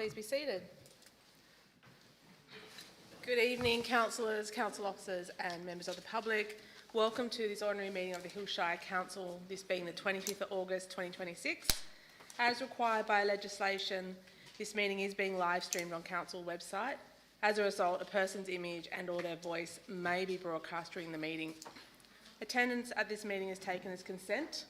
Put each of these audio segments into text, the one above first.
Please be seated. Good evening, councillors, council officers and members of the public. Welcome to this ordinary meeting of the Hillshire Council, this being the 25th of August 2026. As required by legislation, this meeting is being live streamed on council website. As a result, a person's image and or their voice may be broadcast during the meeting. Attendance at this meeting is taken as consent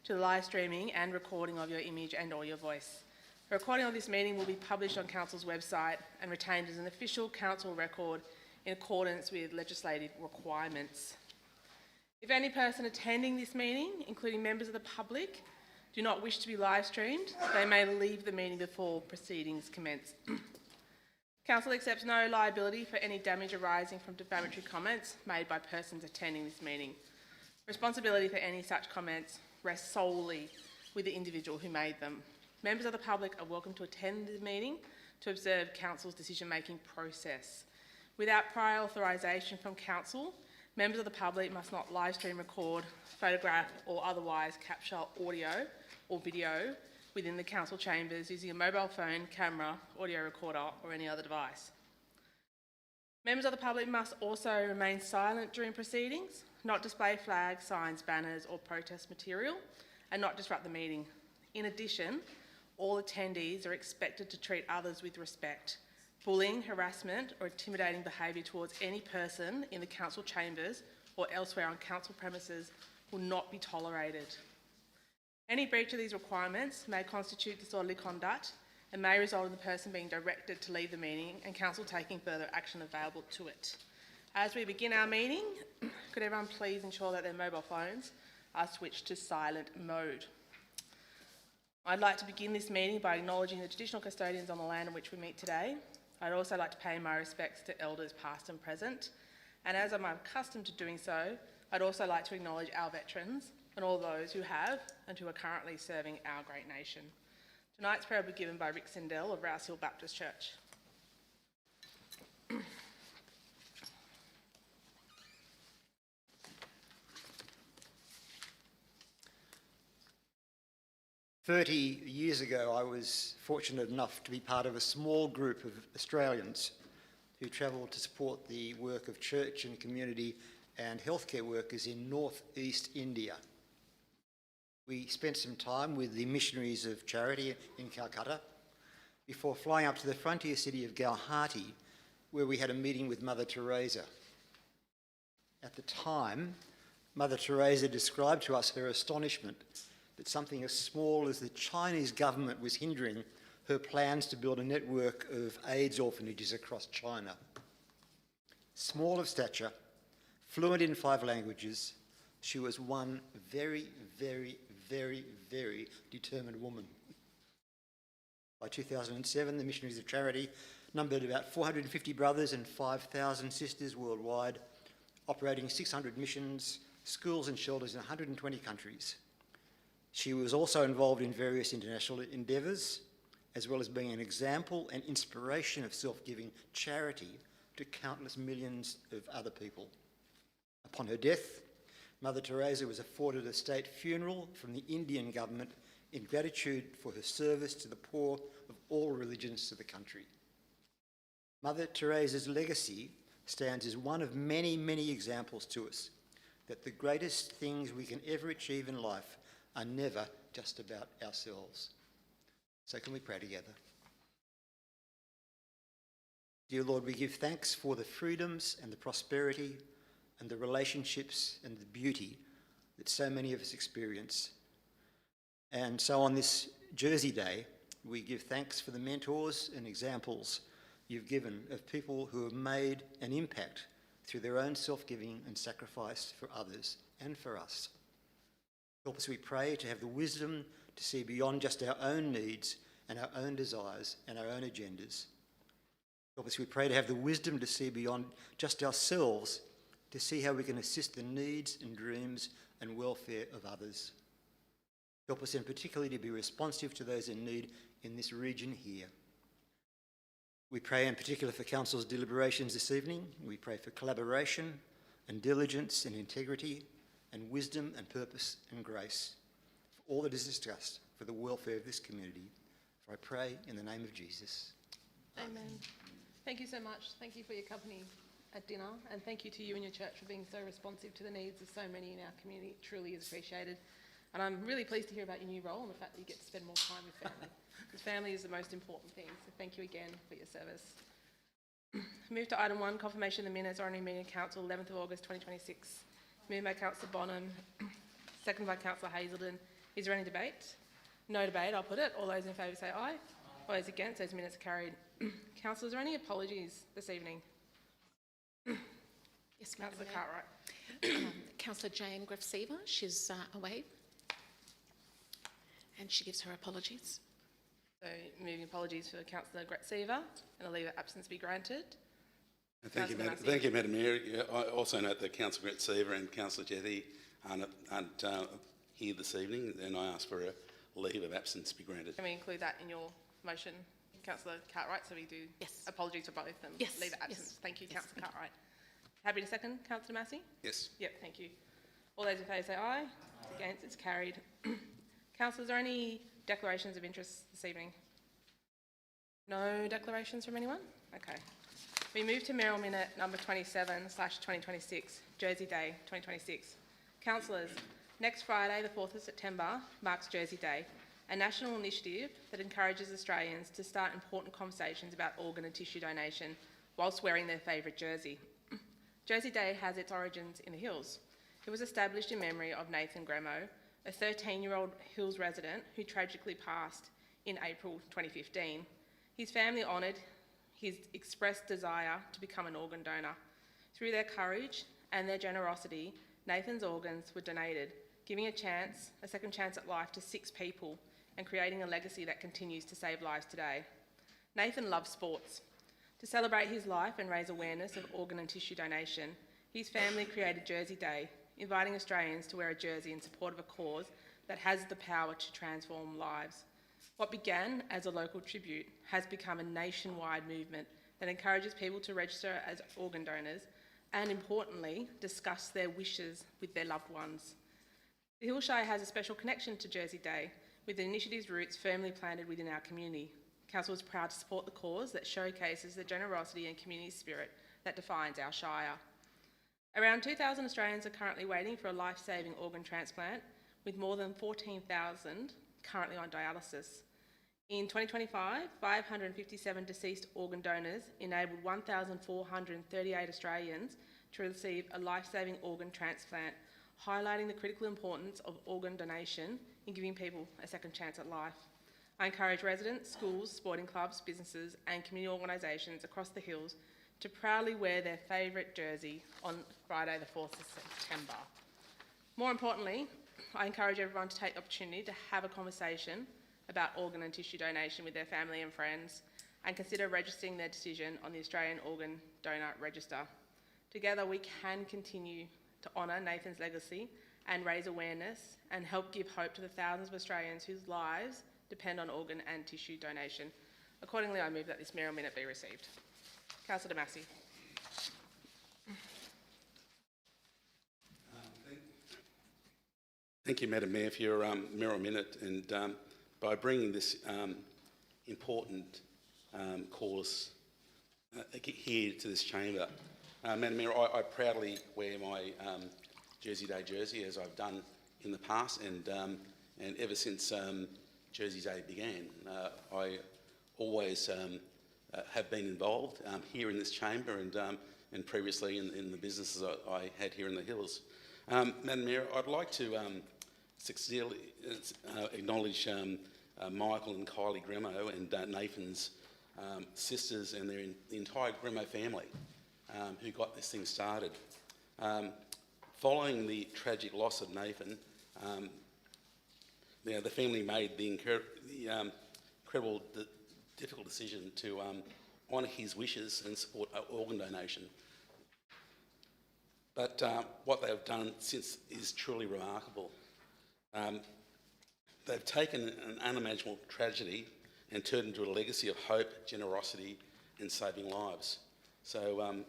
to the live streaming and recording of your image and or your voice. A recording of this meeting will be published on council's website and retained as an official council record in accordance with legislative requirements. If any person attending this meeting, including members of the public, do not wish to be live streamed, they may leave the meeting before proceedings commence. Council accepts no liability for any damage arising from defamatory comments made by persons attending this meeting. Responsibility for any such comments rests solely with the individual who made them. Members of the public are welcome to attend the meeting to observe council's decision-making process. Without prior authorisation from council, members of the public must not live stream, record, photograph or otherwise capture audio or video within the council chambers using a mobile phone, camera, audio recorder or any other device. Members of the public must also remain silent during proceedings, not display flags, signs, banners or protest material, and not disrupt the meeting. In addition, all attendees are expected to treat others with respect. Bullying, harassment or intimidating behaviour towards any person in the council chambers or elsewhere on council premises will not be tolerated. Any breach of these requirements may constitute disorderly conduct and may result in the person being directed to leave the meeting and council taking further action available to it. As we begin our meeting, could everyone please ensure that their mobile phones are switched to silent mode. I'd like to begin this meeting by acknowledging the traditional custodians on the land on which we meet today. I'd also like to pay my respects to elders past and present. And as I'm accustomed to doing so, I'd also like to acknowledge our veterans and all those who have and who are currently serving our great nation. Tonight's prayer will be given by Rick Sindel of Rouse Hill Baptist Church. 30 years ago, I was fortunate enough to be part of a small group of Australians who travelled to support the work of church and community and healthcare workers in northeast India. We spent some time with the Missionaries of Charity in Calcutta before flying up to the frontier city of Guwahati, where we had a meeting with Mother Teresa. At the time, Mother Teresa described to us her astonishment that something as small as the Chinese government was hindering her plans to build a network of AIDS orphanages across China. Small of stature, fluent in 5 languages, she was one very, very, very, very determined woman. By 2007, the Missionaries of Charity numbered about 450 brothers and 5,000 sisters worldwide, operating 600 missions, schools and shelters in 120 countries. She was also involved in various international endeavours, as well as being an example and inspiration of self-giving charity to countless millions of other people. Upon her death, Mother Teresa was afforded a state funeral from the Indian government in gratitude for her service to the poor of all religions to the country. Mother Teresa's legacy stands as one of many, many examples to us that the greatest things we can ever achieve in life are never just about ourselves. So can we pray together? Dear Lord, we give thanks for the freedoms and the prosperity and the relationships and the beauty that so many of us experience. And so on this Jersey Day, we give thanks for the mentors and examples you've given of people who have made an impact through their own self-giving and sacrifice for others and for us. Help us, we pray, to have the wisdom to see beyond just our own needs and our own desires and our own agendas. Help us, we pray, to have the wisdom to see beyond just ourselves, to see how we can assist the needs and dreams and welfare of others. Help us, in particularly, to be responsive to those in need in this region here. We pray in particular for Council's deliberations this evening. We pray for collaboration and diligence and integrity and wisdom and purpose and grace for all that is discussed for the welfare of this community. For I pray in the name of Jesus. Amen. Thank you so much. Thank you for your company at dinner, and thank you to you and your church for being so responsive to the needs of so many in our community. It truly is appreciated. And I'm really pleased to hear about your new role and the fact that you get to spend more time with family. Because family is the most important thing. So thank you again for your service. Move to item 1, confirmation of the minutes, ordinary meeting of council, 11th of August 2026. Moved by Councillor Bonham, seconded by Councillor Hazelden. Is there any debate? No debate, I'll put it. All those in favour say aye. All those against, those minutes are carried. Councillor, is there any apologies this evening? Yes, Madam Councillor Mayor. Cartwright. Councillor Jane Griff-Seaver, she's away, and she gives her apologies. So moving apologies for Councillor Gretsever and a leave of absence be granted. Thank you, Councillor Madam, Massey. thank you, Madam Mayor. Yeah, I also note that Councillor Gretsever and Councillor Jetty aren't here this evening, and I ask for a leave of absence be granted. Can we include that in your motion, Councillor Cartwright, so we do Yes. apologies for both and Yes, leave of yes, absence? Thank you, yes, Councillor Cartwright. Happy to second, Councillor Massey? Yes. Yep, thank you. All those in favour say aye. Against, it's carried. Councillors, are there any declarations of interest this evening? No declarations from anyone? Okay. We move to Mayoral Minute number 27/2026, Jersey Day 2026. Councillors, next Friday, the 4th of September, marks Jersey Day, a national initiative that encourages Australians to start important conversations about organ and tissue donation whilst wearing their favourite jersey. Jersey Day has its origins in the Hills. It was established in memory of Nathan Gremo, a 13-year-old Hills resident who tragically passed in April 2015. His family honoured his expressed desire to become an organ donor. Through their courage and their generosity, Nathan's organs were donated, giving a second chance at life to 6 people and creating a legacy that continues to save lives today. Nathan loves sports. To celebrate his life and raise awareness of organ and tissue donation, his family created Jersey Day, inviting Australians to wear a jersey in support of a cause that has the power to transform lives. What began as a local tribute has become a nationwide movement that encourages people to register as organ donors and, importantly, discuss their wishes with their loved ones. The Hillshire has a special connection to Jersey Day, with the initiative's roots firmly planted within our community. Council is proud to support the cause that showcases the generosity and community spirit that defines our shire. Around 2,000 Australians are currently waiting for a life-saving organ transplant, with more than 14,000 currently on dialysis. In 2025, 557 deceased organ donors enabled 1,438 Australians to receive a life-saving organ transplant, highlighting the critical importance of organ donation in giving people a second chance at life. I encourage residents, schools, sporting clubs, businesses and community organisations across the Hills to proudly wear their favourite jersey on Friday the 4th of September. More importantly, I encourage everyone to take the opportunity to have a conversation about organ and tissue donation with their family and friends and consider registering their decision on the Australian Organ Donor Register. Together we can continue to honour Nathan's legacy and raise awareness and help give hope to the thousands of Australians whose lives depend on organ and tissue donation. Accordingly, I move that this Mayoral Minute be received. Councillor Massey. Thank you, Madam Mayor, for your Mayoral Minute, and by bringing this important cause here to this chamber. Madam Mayor, I proudly wear my Jersey Day jersey, as I've done in the past, and ever since Jersey Day began, I always have been involved here in this chamber and previously in the businesses I had here in the Hills. Madam Mayor, I'd like to sincerely acknowledge Michael and Kylie Gremo and Nathan's sisters and the entire Gremo family who got this thing started. Following the tragic loss of Nathan, the family made the incredible, difficult decision to honour his wishes and support organ donation. But what they've done since is truly remarkable. They've taken an unimaginable tragedy and turned into a legacy of hope, generosity and saving lives. So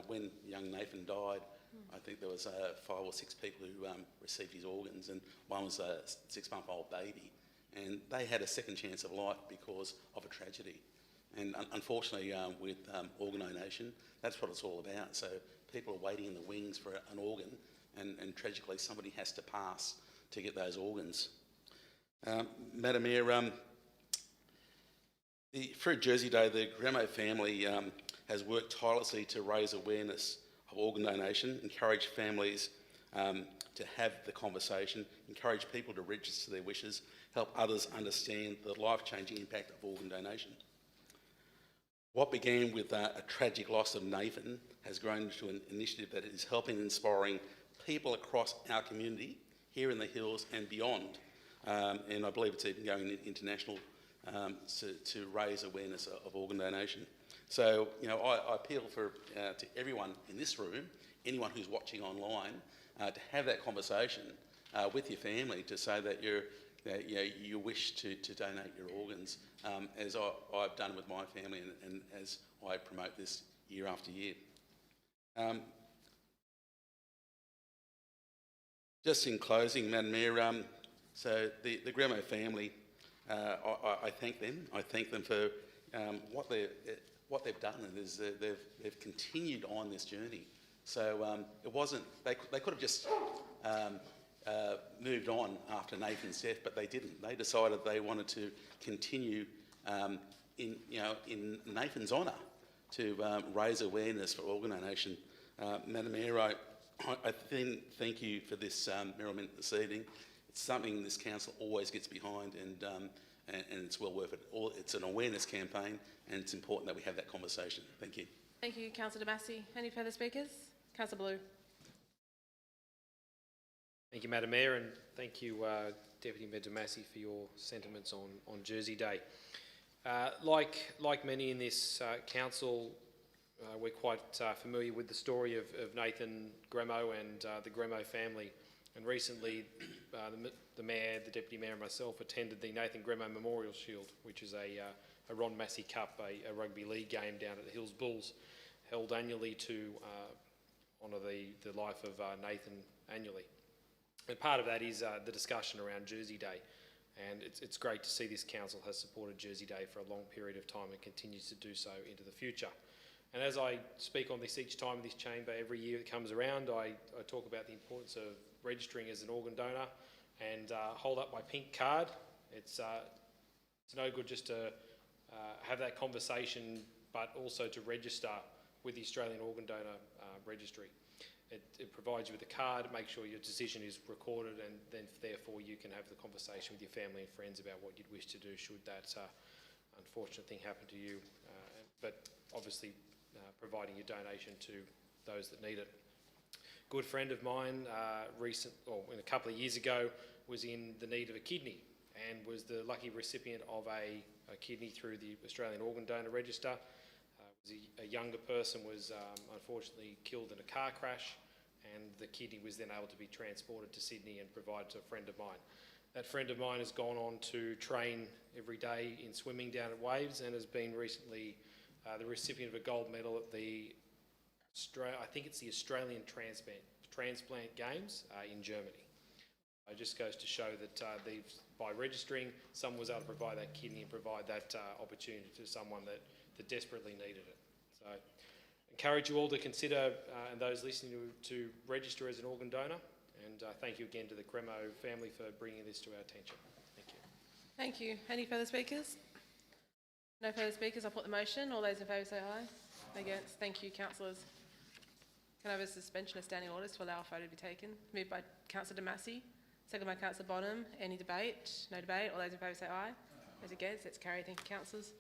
when young Nathan died, I think there was 5 or 6 people who received his organs, and one was a 6-month-old baby. And they had a second chance of life because of a tragedy. And unfortunately, with organ donation, that's what it's all about. So people are waiting in the wings for an organ, and tragically somebody has to pass to get those organs. Madam Mayor, through Jersey Day, the Gramo family has worked tirelessly to raise awareness of organ donation, encourage families to have the conversation, encourage people to register their wishes, help others understand the life-changing impact of organ donation. What began with a tragic loss of Nathan has grown into an initiative that is helping and inspiring people across our community here in the Hills and beyond. And I believe it's even going international to raise awareness of organ donation. So, you know, I appeal to everyone in this room, anyone who's watching online, to have that conversation with your family to say that you wish to donate your organs, as I've done with my family and as I promote this year after year. Just in closing, Madam Mayor, so the Gramo family, I thank them. I thank them for what they've done, and is they've continued on this journey. So it wasn't, they could have just moved on after Nathan's death, but they didn't. They decided they wanted to continue in Nathan's honour to raise awareness for organ donation. Madam Mayor, I thank you for this Merrill Minute this evening. It's something this council always gets behind, and it's well worth it. It's an awareness campaign, and it's important that we have that conversation. Thank you. Thank you, Councillor Damasi. Any further speakers? Councillor Blue. Thank you, Madam Mayor, and thank you, Deputy Mayor Damasi, for your sentiments on Jersey Day. Like many in this council, we're quite familiar with the story of Nathan Gramo and the Gramo family. And recently, the Mayor, the Deputy Mayor and myself attended the Nathan Gramo Memorial Shield, which is a Ron Massey Cup, a rugby league game down at the Hills Bulls, held annually to honour the life of Nathan annually. And part of that is the discussion around Jersey Day. And it's great to see this council has supported Jersey Day for a long period of time and continues to do so into the future. And as I speak on this each time in this chamber, every year that comes around, I talk about the importance of registering as an organ donor and hold up my pink card. It's no good just to have that conversation, but also to register with the Australian Organ Donor Registry. It provides you with a card, make sure your decision is recorded, and then therefore you can have the conversation with your family and friends about what you'd wish to do should that unfortunate thing happen to you. But obviously providing your donation to those that need it. A good friend of mine a couple of years ago was in the need of a kidney and was the lucky recipient of a kidney through the Australian Organ Donor Register. A younger person was unfortunately killed in a car crash, and the kidney was then able to be transported to Sydney and provided to a friend of mine. That friend of mine has gone on to train every day in swimming down at Waves and has been recently the recipient of a gold medal at the I think it's the Australian Transplant Games in Germany. It just goes to show that by registering, someone was able to provide that kidney and provide that opportunity to someone that desperately needed it. So I encourage you all to consider, and those listening to register as an organ donor. And thank you again to the Gramo family for bringing this to our attention. Thank you. Thank you. Any further speakers? No further speakers. I'll put the motion. All those in favour say aye. Against. Thank you, councillors. Can I have a suspension of standing orders to allow a photo to be taken? Moved by Councillor Damasi, second by Councillor Bonham. Any debate? No debate. All those in favour say aye. Those against. It's carried. Thank you, councillors.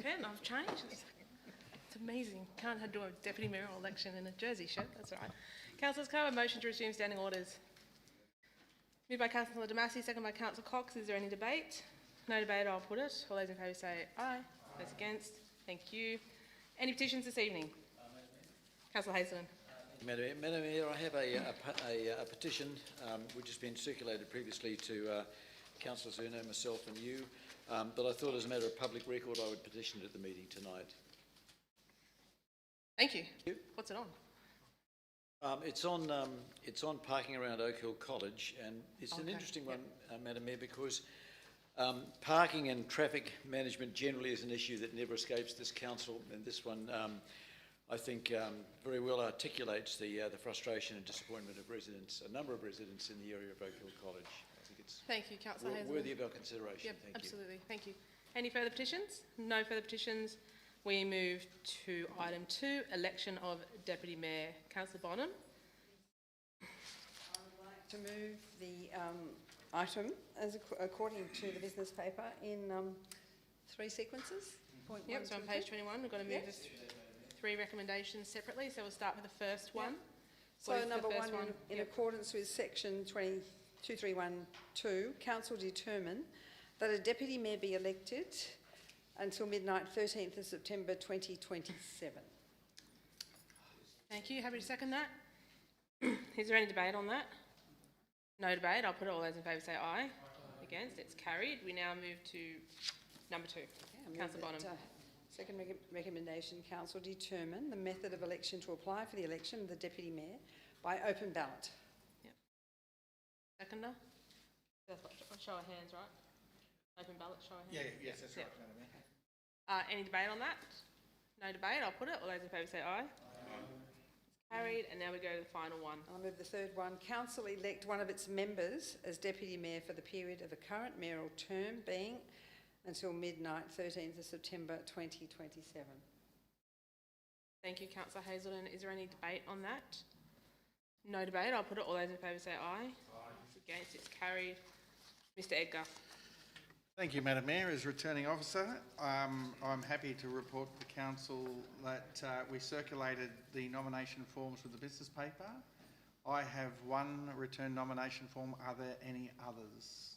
repent, I've changed. It's amazing. Can't do a deputy mayoral election in a jersey shirt, that's all right. Councillors, can I have a motion to resume standing orders? Moved by Councillor Damasi, second by Councillor Cox. Is there any debate? No debate, I'll put it. All those in favour say aye. Those against? Thank you. Any petitions this evening? Councillor Hazelden. Madam Mayor, I have a petition which has been circulated previously to Councillor Zerno, myself and you, but I thought as a matter of public record I would petition it at the meeting tonight. Thank you. What's it on? It's on parking around Oak Hill College, and it's an Okay, interesting yep. one, Madam Mayor, because parking and traffic management generally is an issue that never escapes this council, and this one I think very well articulates the frustration and disappointment of residents, a number of residents in the area of Oak Hill College. I think it's Thank you, Councillor Hazelden. worthy of our consideration. Yep, Thank you. absolutely. Thank you. Any further petitions? No further petitions. We move to item 2, election of Deputy Mayor. Councillor Bonham. To move the item as according to the business paper in 3 sequences. Point Yep, one, so on two, page two. 21, we've got to move Yep. the 3 recommendations separately. So we'll start with the first one. So What is the number first 1, in Yep. accordance with section 2312, council determine that a deputy mayor be elected until midnight 13th of September 2027. Thank you. Happy to second that. Is there any debate on that? No debate. I'll put it. All those in favour say aye. Against? It's carried. We now move to number 2. Okay, I move Councillor that, Bonham. Second recommendation, council determine the method of election to apply for the election of the deputy mayor by open ballot. Seconder? That's what, show of hands, right? Open ballot, show of hands? Yes, that's right, Madam Mayor. Any debate on that? No debate. I'll put it. All those in favour say aye. It's carried. And now we go to the final one. I'll move the third one. Council elect one of its members as deputy mayor for the period of the current mayoral term being until midnight 13th of September 2027. Thank you, Councillor Hazelden. Is there any debate on that? No debate. I'll put it. All those in favour say aye. It's against. It's carried. Mr Edgar. Thank you, Madam Mayor. As returning officer, I'm happy to report to council that we circulated the nomination forms with the business paper. I have 1 return nomination form. Are there any others?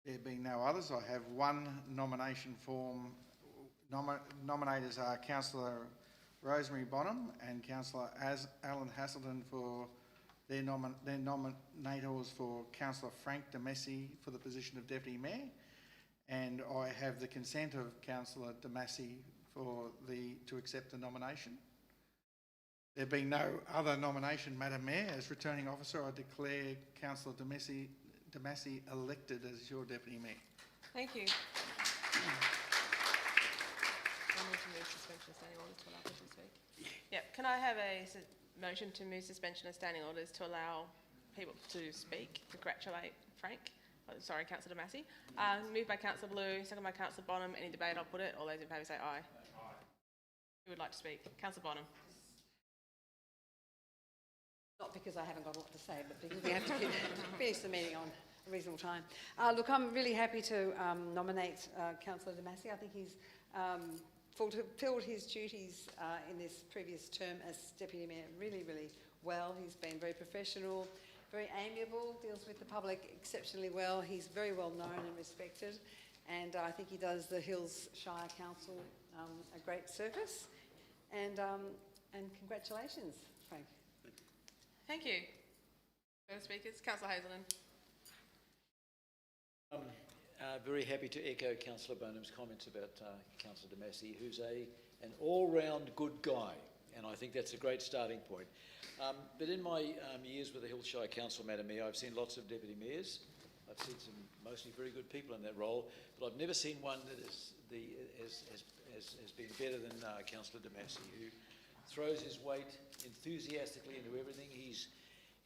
There being no others, I have 1 nomination form. Nominators are Councillor Rosemary Bonham and Councillor Alan Haselden for their nominators for Councillor Frank Damasi for the position of Deputy Mayor, and I have the consent of Councillor Damasi to accept the nomination. There being no other nomination, Madam Mayor, as returning officer, I declare Councillor Damasi elected as your Deputy Mayor. Thank you. I need to move suspension of standing orders to allow people to speak. Yep. Can I have a motion to move suspension of standing orders to allow people to speak? Congratulate Frank. Oh, sorry, Councillor Damasi. Moved by Councillor Blue, second by Councillor Bonham. Any debate? I'll put it. All those in favour say aye. Aye. Who would like to speak? Councillor Bonham. Not because I haven't got a lot to say, but because we have to finish the meeting on a reasonable time. Look, I'm really happy to nominate Councillor Damasi. I think he's fulfilled his duties in this previous term as Deputy Mayor really, really well. He's been very professional, very amiable, deals with the public exceptionally well. He's very well known and respected, and I think he does the Hills Shire Council a great service. And congratulations, Frank. Thank you. Further speakers? Councillor Hazelden. Very happy to echo Councillor Bonham's comments about Councillor Damasi, who's an all-round good guy, and I think that's a great starting point. But in my years with the Hills Shire Council, Madam Mayor, I've seen lots of deputy mayors. I've seen some mostly very good people in that role, but I've never seen one that has been better than Councillor Damasi, who throws his weight enthusiastically into everything.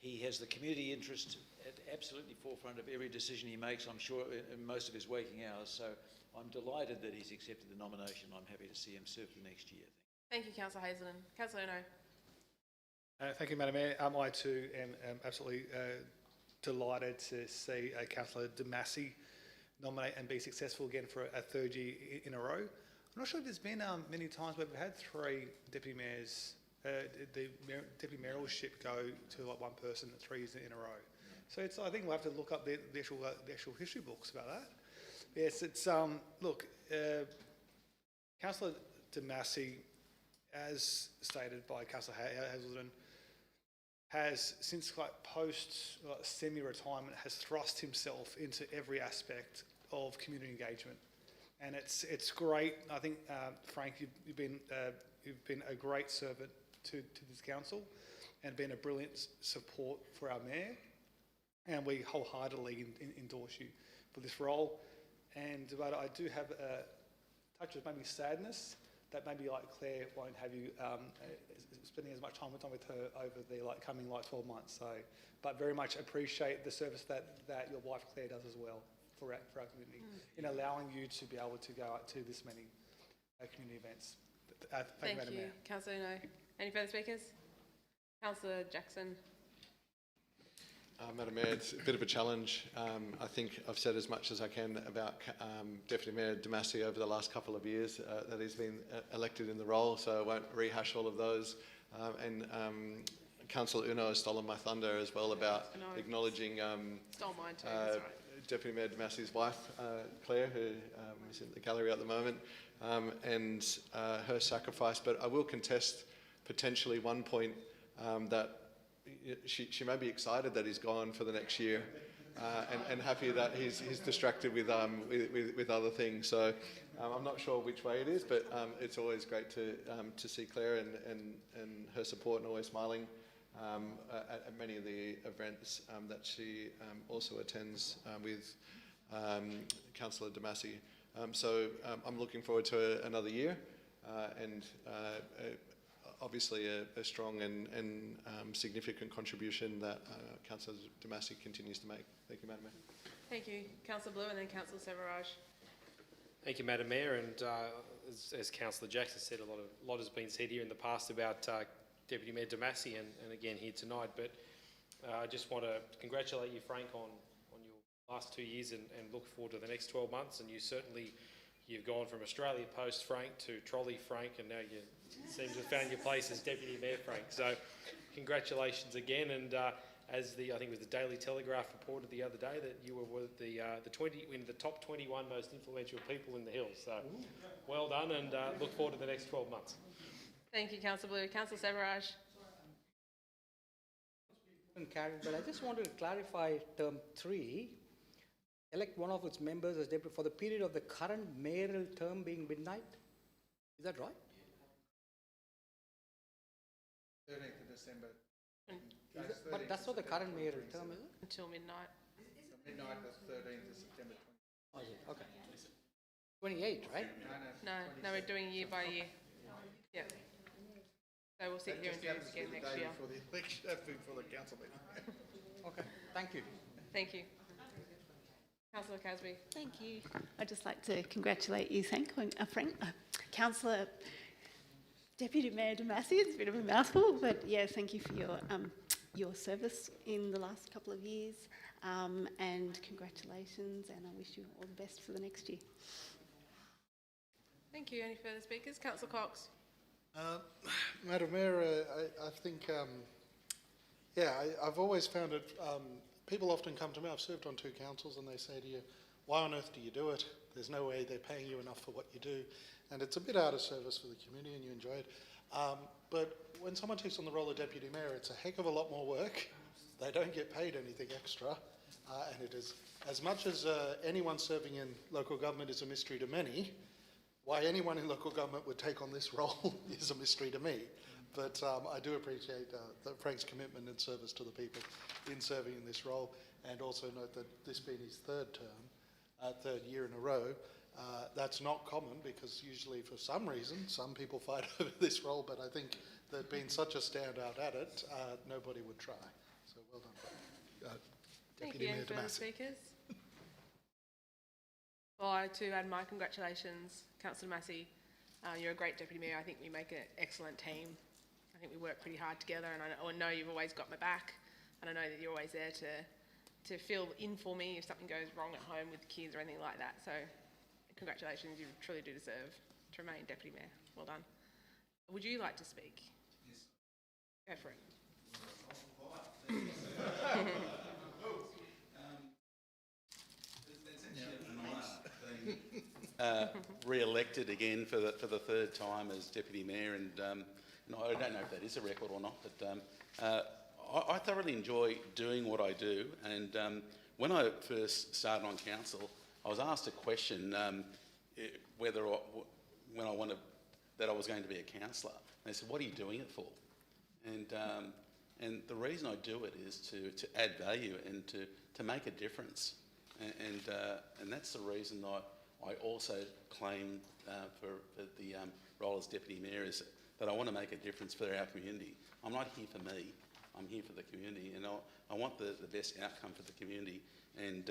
He has the community interest at absolutely forefront of every decision he makes, I'm sure, in most of his waking hours. So I'm delighted that he's accepted the nomination. I'm happy to see him serve the next year. Thank you, Councillor Hazelden. Councillor Ono. Thank you, Madam Mayor. I too am absolutely delighted to see Councillor Damasi nominate and be successful again for a third year in a row. I'm not sure if there's been many times where we've had three deputy mayors, deputy mayoralship go to like one person 3 years in a row. So I think we'll have to look up the actual history books about that. Yes, it's look, Councillor Damasi, as stated by Councillor Hazelden, has since post semi-retirement has thrust himself into every aspect of community engagement, and it's great. I think Frank, you've been a great servant to this council, and been a brilliant support for our mayor, and we wholeheartedly endorse you for this role. But I do have a touch of maybe sadness that maybe like Claire won't have you spending as much time with her over the coming 12 months. So, but very much appreciate the service that your wife Claire does as well for our community in allowing you to be able to go out to this many community events. Thank you, Madam Mayor. Councillor No. Any further speakers? Councillor Jackson. Madam Mayor, it's a bit of a challenge. I think I've said as much as I can about Deputy Mayor Damasi over the last couple of years that he's been elected in the role, so I won't rehash all of those. Councillor Uno has stolen my thunder as well about acknowledging Stole mine too, that's right. Deputy Mayor Damasi's wife, Claire, who is in the gallery at the moment, and her sacrifice. But I will contest potentially one point that she may be excited that he's gone for the next year, and happy that he's distracted with other things. So I'm not sure which way it is, but it's always great to see Claire and her support, and always smiling at many of the events that she also attends with Councillor Damasi. So I'm looking forward to another year, and obviously a strong and significant contribution that Councillor Damasi continues to make. Thank you, Madam Mayor. Thank you. Councillor Blue and then Councillor Severaj. Thank you, Madam Mayor, and as Councillor Jackson said, a lot has been said here in the past about Deputy Mayor Damasi and again here tonight, but I just want to congratulate you, Frank, on your last 2 years and look forward to the next 12 months. And you've gone from Australia Post Frank to Trolley Frank, and now you seem to have found your place as Deputy Mayor Frank. So congratulations again, and as I think it was the Daily Telegraph reported the other day that you were in the top 21 most influential people in the Hills. So well done, and look forward to the next 12 months. Thank you, Councillor Blue. Councillor Severaj. But I just wanted to clarify term 3, elect one of its members as deputy for the period of the current mayoral term being midnight. Is that right? 13th of December. But that's not the current mayoral term, is it? Until midnight. So midnight was 13th of September. Oh, is it? Okay. 28, right? No, we're doing year by year. Yeah. So we'll sit here and do this again next year. For the election, for the council meeting. Okay, thank you. Thank you. Councillor Casby. Thank you. I'd just like to congratulate you, Councillor Deputy Mayor Damasi. It's a bit of a mouthful, but yeah, thank you for your service in the last couple of years, and congratulations, and I wish you all the best for the next year. Thank you. Any further speakers? Councillor Cox. Madam Mayor, I think, I've always found it, people often come to me, I've served on 2 councils, and they say to you, why on earth do you do it? There's no way they're paying you enough for what you do. And it's a bit out of service for the community, and you enjoy it. But when someone takes on the role of Deputy Mayor, it's a heck of a lot more work. They don't get paid anything extra. And it is, as much as anyone serving in local government is a mystery to many, why anyone in local government would take on this role is a mystery to me. But I do appreciate Frank's commitment and service to the people in serving in this role, and also note that this being his third year in a row, that's not common, because usually for some reason some people fight over this role, but I think that being such a standout at it, nobody would try. So well done, Deputy Mayor Damasi. Thank you. Any further speakers? Well, I too add my congratulations, Councillor Damasi. You're a great Deputy Mayor. I think we make an excellent team. I think we work pretty hard together, and I know you've always got my back, and I know that you're always there to to fill in for me if something goes wrong at home with the kids or anything like that. So congratulations, you truly do deserve to remain Deputy Mayor. Well done. Would you like to speak? Yes. Go for it. Re-elected again for the third time as Deputy Mayor, and I don't know if that is a record or not, but I thoroughly enjoy doing what I do. And when I first started on council, I was asked a question whether when I wanted that I was going to be a councillor. And they said, "What are you doing it for?" And the reason I do it is to add value and to make a difference. And that's the reason I also claim for the role as Deputy Mayor, is that I want to make a difference for our community. I'm not here for me, I'm here for the community, and I want the best outcome for the community. And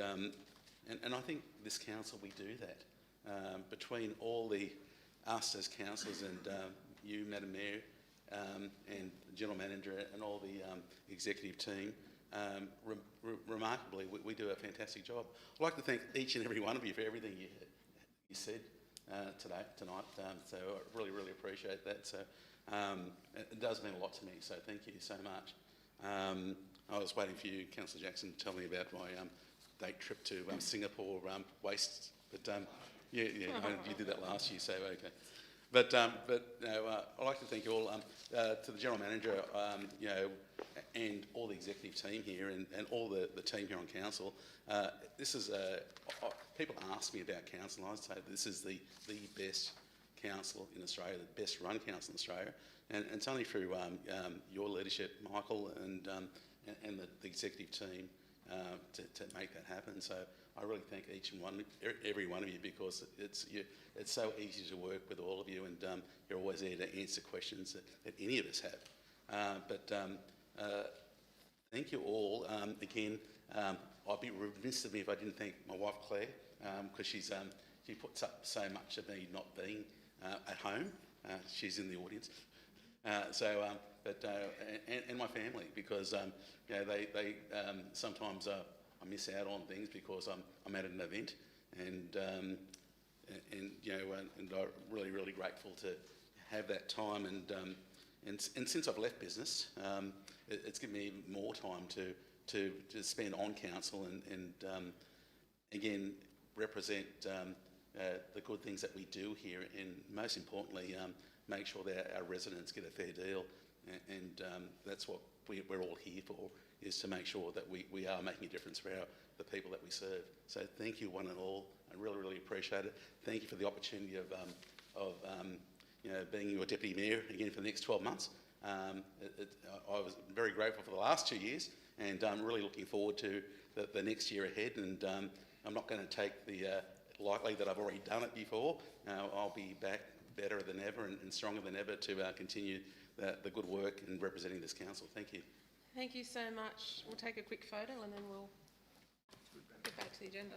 I think this council, we do that. Between all us as councillors and you, Madam Mayor, and the General Manager and all the executive team, remarkably, we do a fantastic job. I'd like to thank each and every one of you for everything you said tonight. So I really, really appreciate that. So it does mean a lot to me. So thank you so much. I was waiting for you, Councillor Jackson, to tell me about my date trip to Singapore waste, but you did that last year, so okay. But no, I'd like to thank you all, to the General Manager, and all the executive team here, and all the team here on council. This is people ask me about council, and I say this is the best council in Australia, the best run council in Australia, and it's only through your leadership, Michael, and the executive team to make that happen. So I really thank every one of you, because it's so easy to work with all of you, and you're always there to answer questions that any of us have. But thank you all again. I'd be remiss of me if I didn't thank my wife Claire, because she puts up so much of me not being at home. She's in the audience. And my family, because they sometimes I miss out on things because I'm at an event, and I'm really, really grateful to have that time, and since I've left business, it's given me more time to spend on council and again represent the good things that we do here, and most importantly make sure that our residents get a fair deal, and that's what we're all here for, is to make sure that we are making a difference for the people that we serve. So thank you one and all. I really, really appreciate it. Thank you for the opportunity of being your Deputy Mayor again for the next 12 months. I was very grateful for the last 2 years, and I'm really looking forward to the next year ahead, and I'm not going to take the lightly that I've already done it before. I'll be back better than ever and stronger than ever to continue the good work in representing this council. Thank you. Thank you so much. We'll take a quick photo and then we'll get back to the agenda.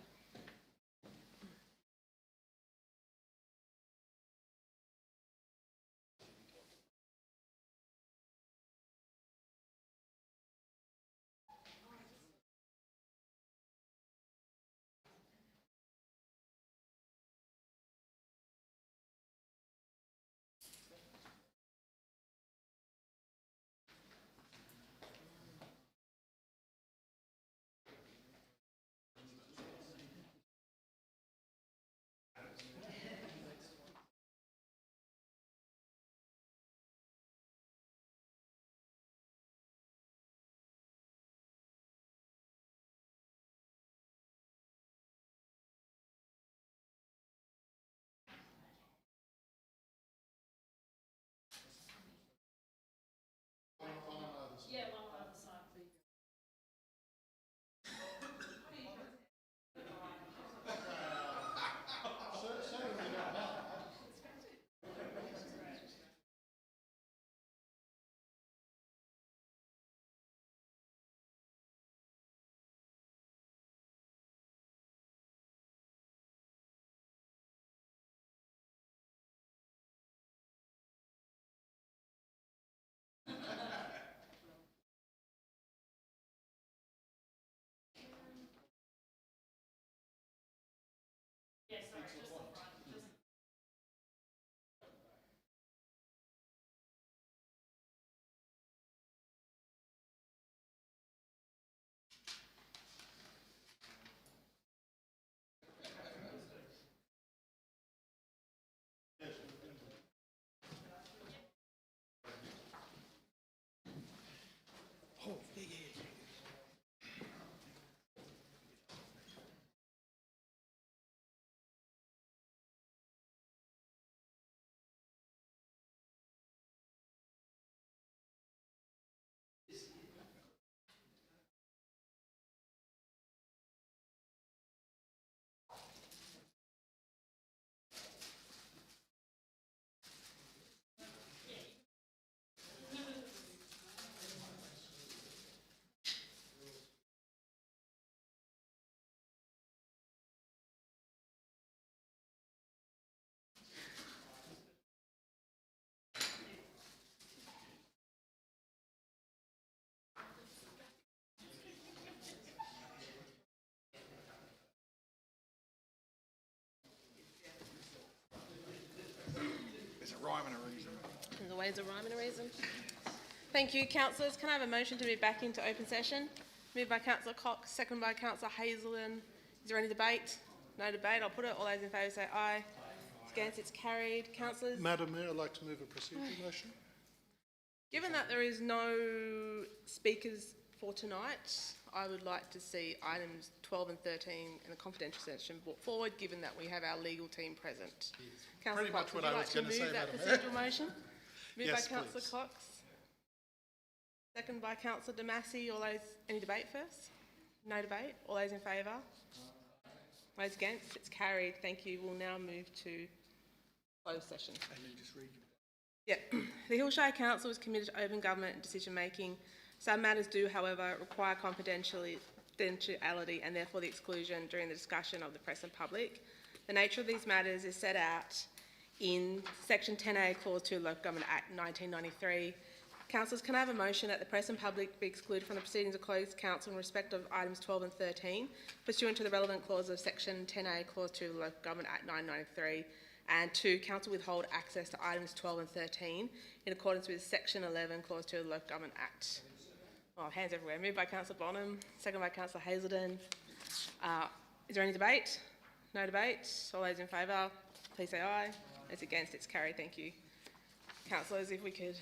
rhyme and a reason. There's always a rhyme and a reason. Thank you, councillors. Can I have a motion to move back into open session? Moved by councillor Cox, seconded by councillor Hazelden. Is there any debate? No debate. I'll put it. All those in favour say aye. Against, it's carried. Councillors? Madam Mayor, I'd like to move a procedural motion. Given that there is no speakers for tonight, I would like to see items 12 and 13 in the confidential session brought forward, given that we have our legal team present. Councillor Pretty much Cox, what would you I like was to gonna say, move that Madam Mayor. procedural motion? Moved Yes, by councillor please. Cox. Second by councillor Damasi. All those, any debate first? No debate. All those in favour? All those against? It's carried. Thank you. We'll now move to closed session. And then just read. Yep. The Hillshire Council is committed to open government and decision making. Some matters do, however, require confidentiality and therefore the exclusion during the discussion of the press and public. The nature of these matters is set out in Section 10A, Clause 2 of the Local Government Act 1993. Councillors, can I have a motion that the press and public be excluded from the proceedings of closed council in respect of items 12 and 13, pursuant to the relevant clause of Section 10A, Clause 2 of the Local Government Act 1993, and 2, council withhold access to items 12 and 13 in accordance with Section 11, Clause 2 of the Local Government Act. Oh, hands everywhere. Moved by councillor Bonham, second by councillor Hazelden. Is there any debate? No debate. All those in favour, please say aye. Those against, it's carried. Thank you. Councillors, if we could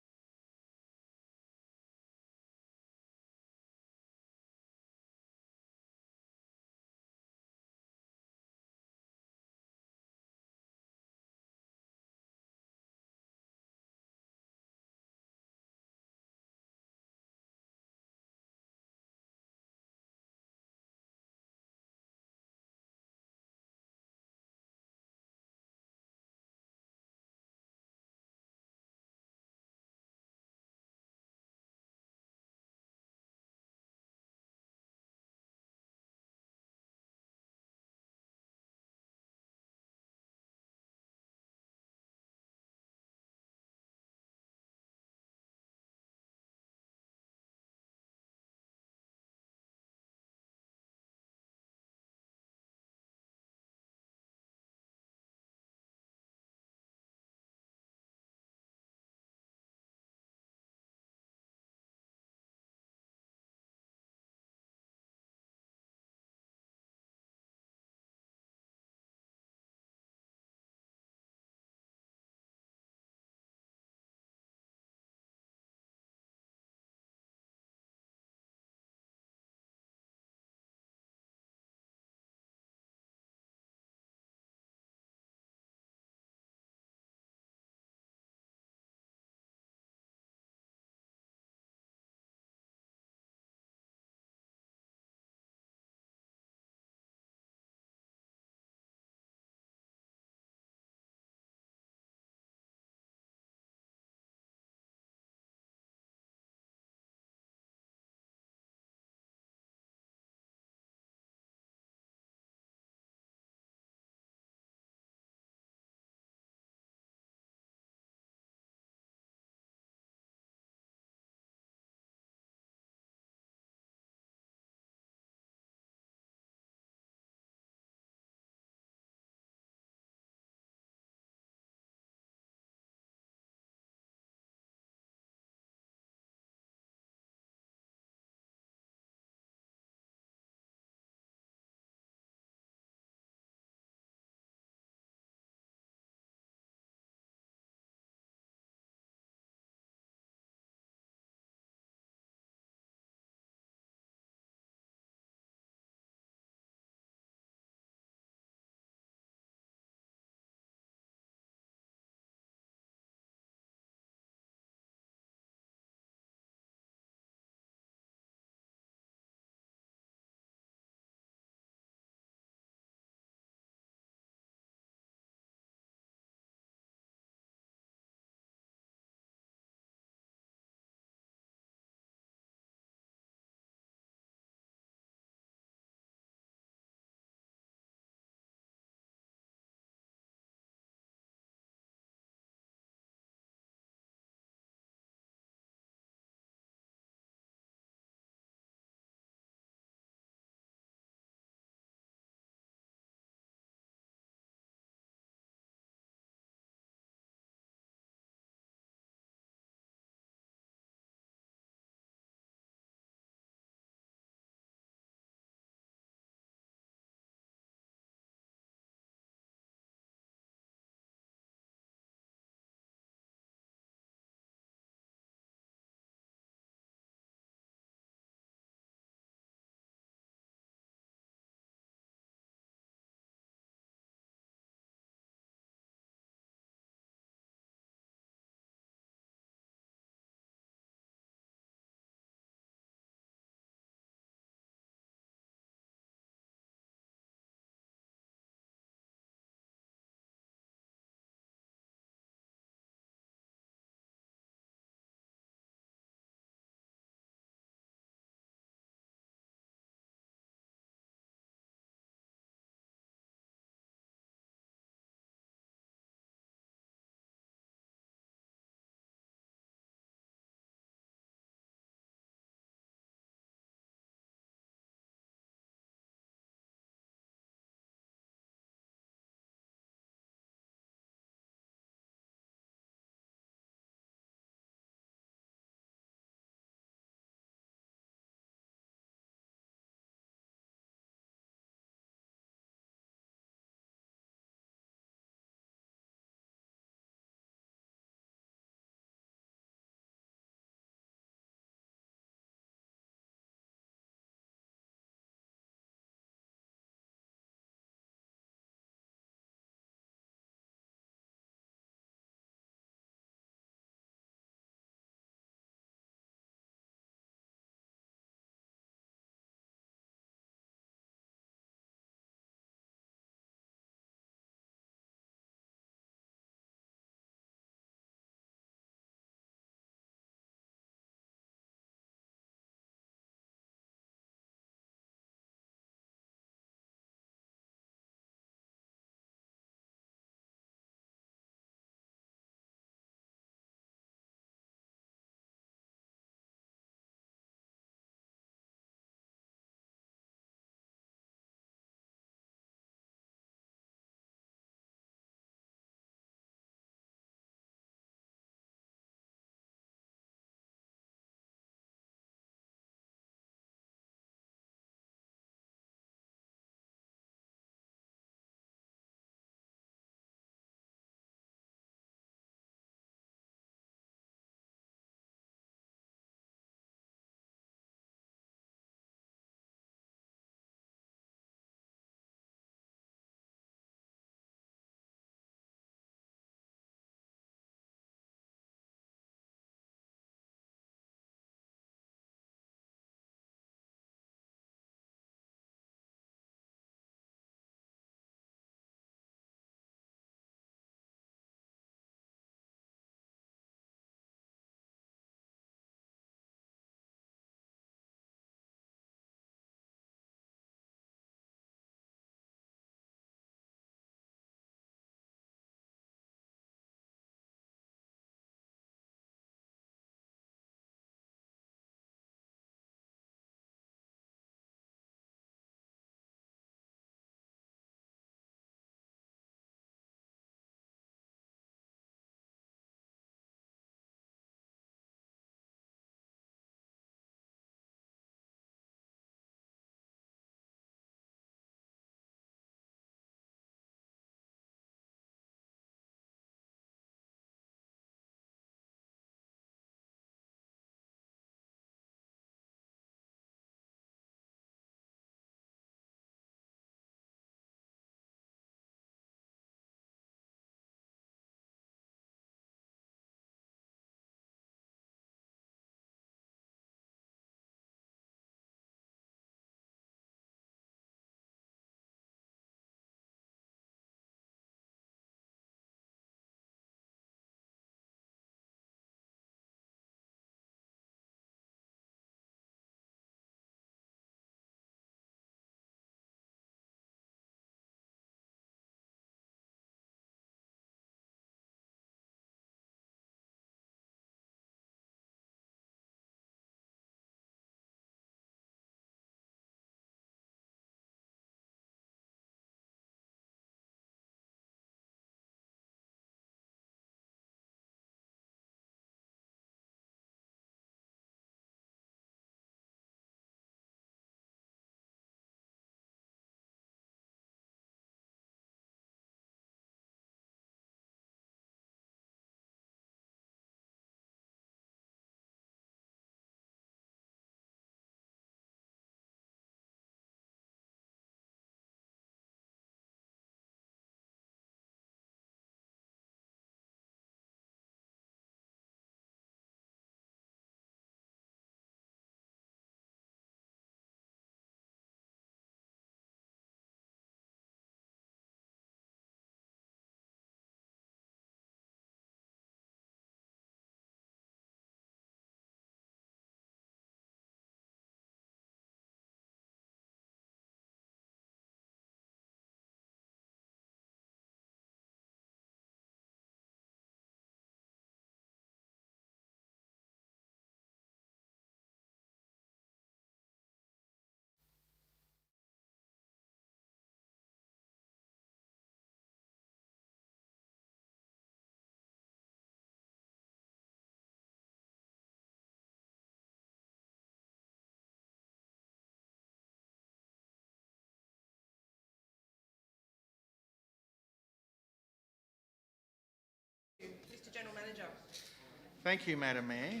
Thank you, Madam Mayor.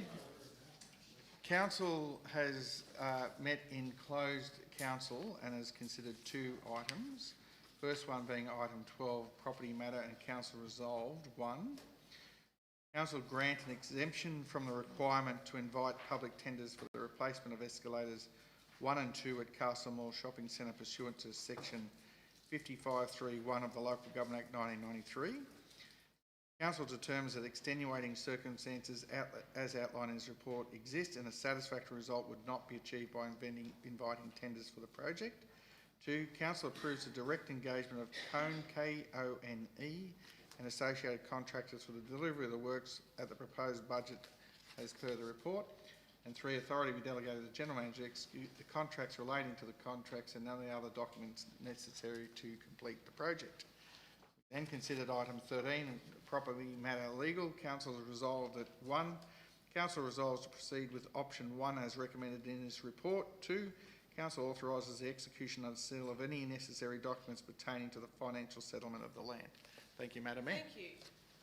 Council has met in closed council and has considered two items. First one being item 12, property matter, and council resolved. 1. Council grant an exemption from the requirement to invite public tenders for the replacement of escalators 1 and 2 at Castle Mall Shopping Centre pursuant to section 55(3)(1) of the Local Government Act 1993. Council determines that extenuating circumstances as outlined in this report exist and a satisfactory result would not be achieved by inviting tenders for the project. 2. Council approves the direct engagement of Cone, K-O-N-E, and associated contractors for the delivery of the works at the proposed budget as per the report. And 3. Authority be delegated to the General Manager to execute the contracts relating to the contracts and none of the other documents necessary to complete the project. Then considered item 13, property matter legal. Council has resolved that 1. Council resolves to proceed with option 1 as recommended in this report. 2. Council authorises the execution and seal of any necessary documents pertaining to the financial settlement of the land. Thank you, Madam Mayor. Thank you.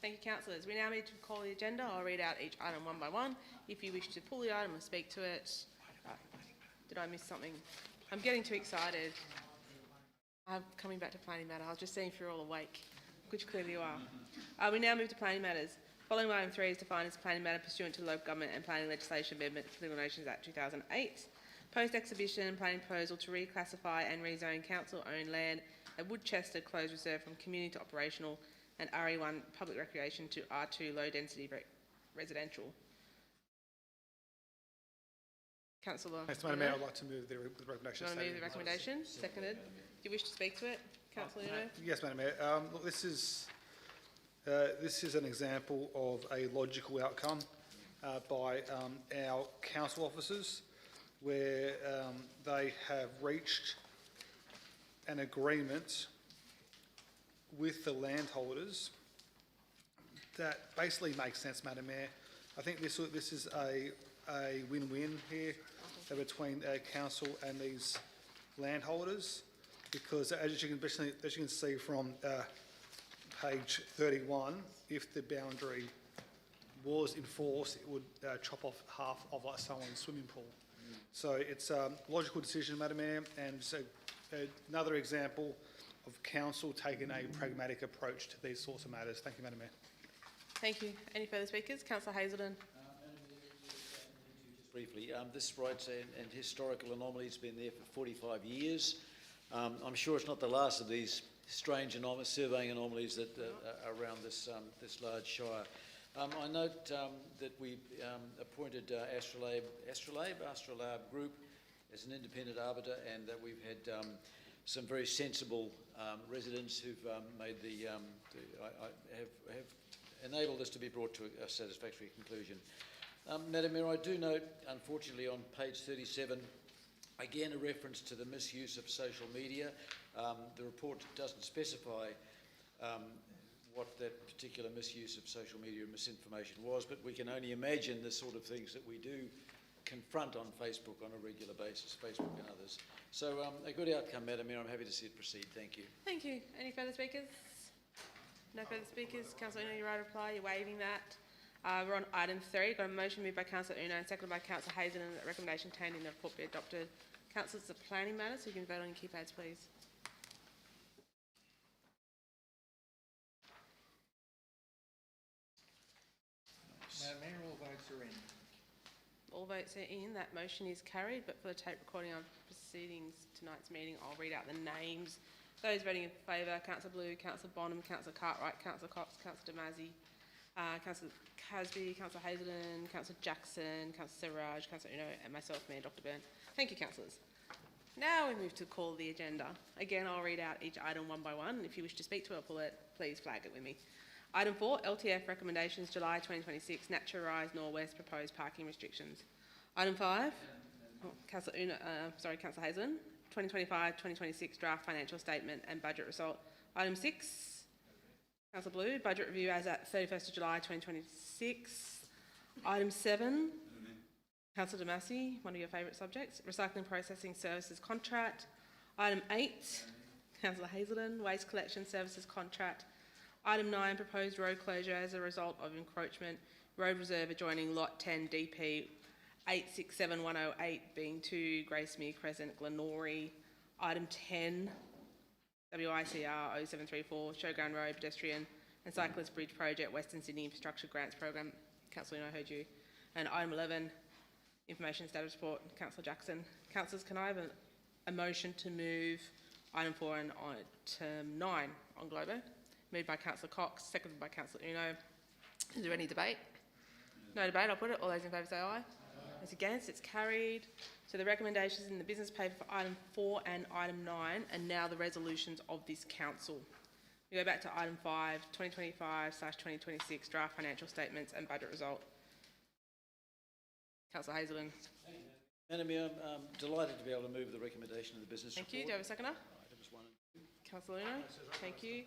Thank you, councillors. We now need to call the agenda. I'll read out each item one by one. If you wish to pull the item or speak to it. Did I miss something? I'm getting too excited. I'm coming back to planning matter. I was just seeing if you're all awake, which clearly you are. We now move to planning matters. Following item 3 is defined as planning matter pursuant to local government and planning legislation amendment to the Legal Nations Act 2008. Post-exhibition planning proposal to reclassify and rezone council-owned land at Woodchester closed reserve from community to operational and RE1 public recreation to R2 low-density residential. Councillor. Thanks, Madam Mayor. I'd like to move the recommendation. Do you want to move the recommendation? Seconded. Do you wish to speak to it, Councillor Uno? Yes, Madam Mayor. Look, this is an example of a logical outcome by our council officers, where they have reached an agreement with the landholders that basically makes sense, Madam Mayor. I think this is a win-win here between council and these landholders, because as you can see from page 31, if the boundary was enforced, it would chop off half of someone's swimming pool. So it's a logical decision, Madam Mayor, and it's another example of council taking a pragmatic approach to these sorts of matters. Thank you, Madam Mayor. Thank you. Any further speakers? Councillor Hazelden. Just briefly, this rights and historical anomaly has been there for 45 years. I'm sure it's not the last of these strange surveying anomalies that are around this large shire. I note that we appointed Astrolabe Group as an independent arbiter, and that we've had some very sensible residents who've made have enabled this to be brought to a satisfactory conclusion. Madam Mayor, I do note, unfortunately, on page 37, again a reference to the misuse of social media. The report doesn't specify what that particular misuse of social media and misinformation was, but we can only imagine the sort of things that we do confront on Facebook on a regular basis, Facebook and others. So a good outcome, Madam Mayor. I'm happy to see it proceed. Thank you. Thank you. Any further speakers? No further speakers. Councillor Uno, your right to reply. You're waiving that. We're on item 3. Got a motion moved by Councillor Uno and seconded by Councillor Hazelden that recommendation contained in the report be adopted. Councillors, the planning matter, so you can vote on your keypads, please. Madam Mayor, all votes are in. All votes are in. That motion is carried, but for the tape recording of proceedings tonight's meeting, I'll read out the names. Those voting in favour: Councillor Blue, Councillor Bonham, Councillor Cartwright, Councillor Cox, Councillor Damazzi, Councillor Casby, Councillor Hazelden, Councillor Jackson, Councillor Siraj, Councillor Uno, and myself, Mayor Dr. Byrne. Thank you, councillors. Now we move to call the agenda. Again, I'll read out each item one by one. If you wish to speak to it or pull it, please flag it with me. Item 4, LTF recommendations, July 2026, Nature Rise Norwest proposed parking restrictions. Item 5, Councillor Hazelden, 2025-2026 draft financial statement and budget result. Item 6, Councillor Blue, budget review as at 31st of July 2026. Item 7, Councillor Damasi, one of your favourite subjects, recycling processing services contract. Item 8, Councillor Hazelden, waste collection services contract. Item 9, proposed road closure as a result of encroachment road reserve adjoining Lot 10 DP 867108 being 2 Gracemere Crescent, Glenorrey. Item 10, WICR 0734 Showground Road Pedestrian and Cyclist Bridge Project, Western Sydney Infrastructure Grants Program. Councillor, I heard you. And item 11, Information Status Report, Councillor Jackson. Councillors, can I have a motion to move item 4 and item 9 on Globo? Moved by Councillor Cox, seconded by Councillor Uno. Is there any debate? No debate, I'll put it. All those in favour say aye. Those against, it's carried. So the recommendations in the business paper for item 4 and item 9 and now the resolutions of this council. We go back to item 5, 2025/2026 draft financial statements and budget result. Councillor Hazelden. Madam Mayor, I'm delighted to be able to move the recommendation of the business Thank you. report. Do you have a seconder? Items 1 and 2. Councillor Uno. Thank you.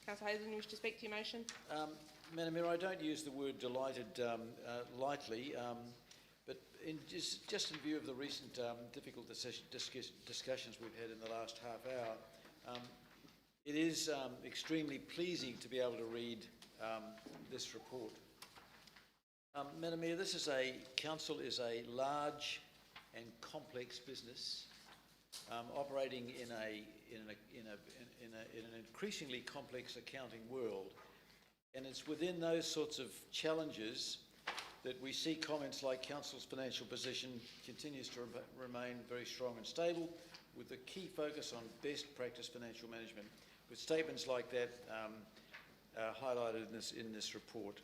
Councillor Hazelden, you wish to speak to your motion? Madam Mayor, I don't use the word delighted lightly, but just in view of the recent difficult discussions we've had in the last half hour, it is extremely pleasing to be able to read this report. Madam Mayor, council is a large and complex business operating in an increasingly complex accounting world. And it's within those sorts of challenges that we see comments like council's financial position continues to remain very strong and stable, with a key focus on best practice financial management, with statements like that highlighted in this report.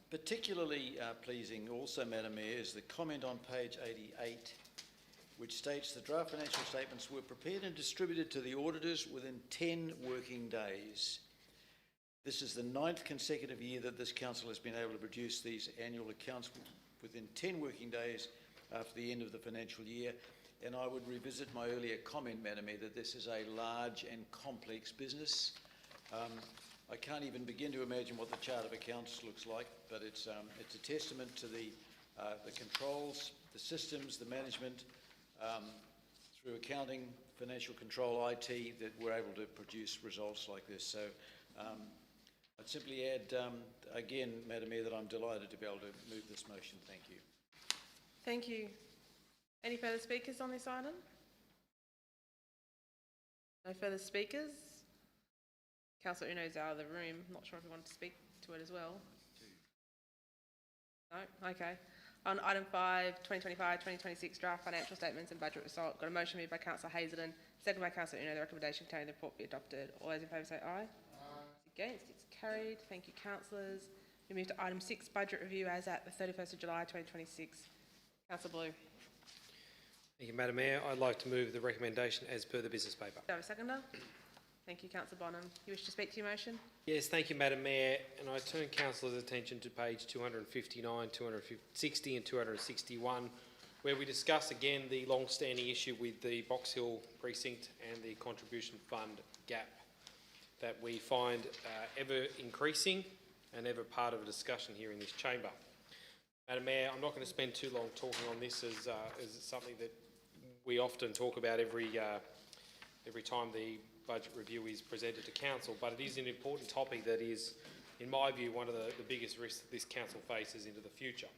Particularly pleasing also, Madam Mayor, is the comment on page 88, which states the draft financial statements were prepared and distributed to the auditors within 10 working days. This is the 9th consecutive year that this council has been able to produce these annual accounts within 10 working days after the end of the financial year. And I would revisit my earlier comment, Madam Mayor, that this is a large and complex business. I can't even begin to imagine what the chart of accounts looks like, but it's a testament to the controls, the systems, the management, through accounting, financial control, IT, that we're able to produce results like this. So I'd simply add, again, Madam Mayor, that I'm delighted to be able to move this motion. Thank you. Thank you. Any further speakers on this item? No further speakers? Councillor Uno's out of the room. Not sure if you wanted to speak to it as well. No? Okay. On item 5, 2025/2026 draft financial statements and budget result, got a motion moved by Councillor Hazelden, seconded by Councillor Uno. The recommendation contained in the report be adopted. All those in favour say aye. Against, it's carried. Thank you, councillors. We move to item 6, budget review as at the 31st of July 2026. Councillor Blue. Thank you, Madam Mayor. I'd like to move the recommendation as per the business paper. Do I have a seconder? Thank you, Councillor Bonham. You wish to speak to your motion? Yes, thank you, Madam Mayor. And I turn councillors' attention to page 259, 260 and 261, where we discuss again the long-standing issue with the Box Hill precinct and the contribution fund gap that we find ever increasing and ever part of a discussion here in this chamber. Madam Mayor, I'm not going to spend too long talking on this as it's something that we often talk about every time the budget review is presented to council, but it is an important topic that is, in my view, one of the biggest risks that this council faces into the future,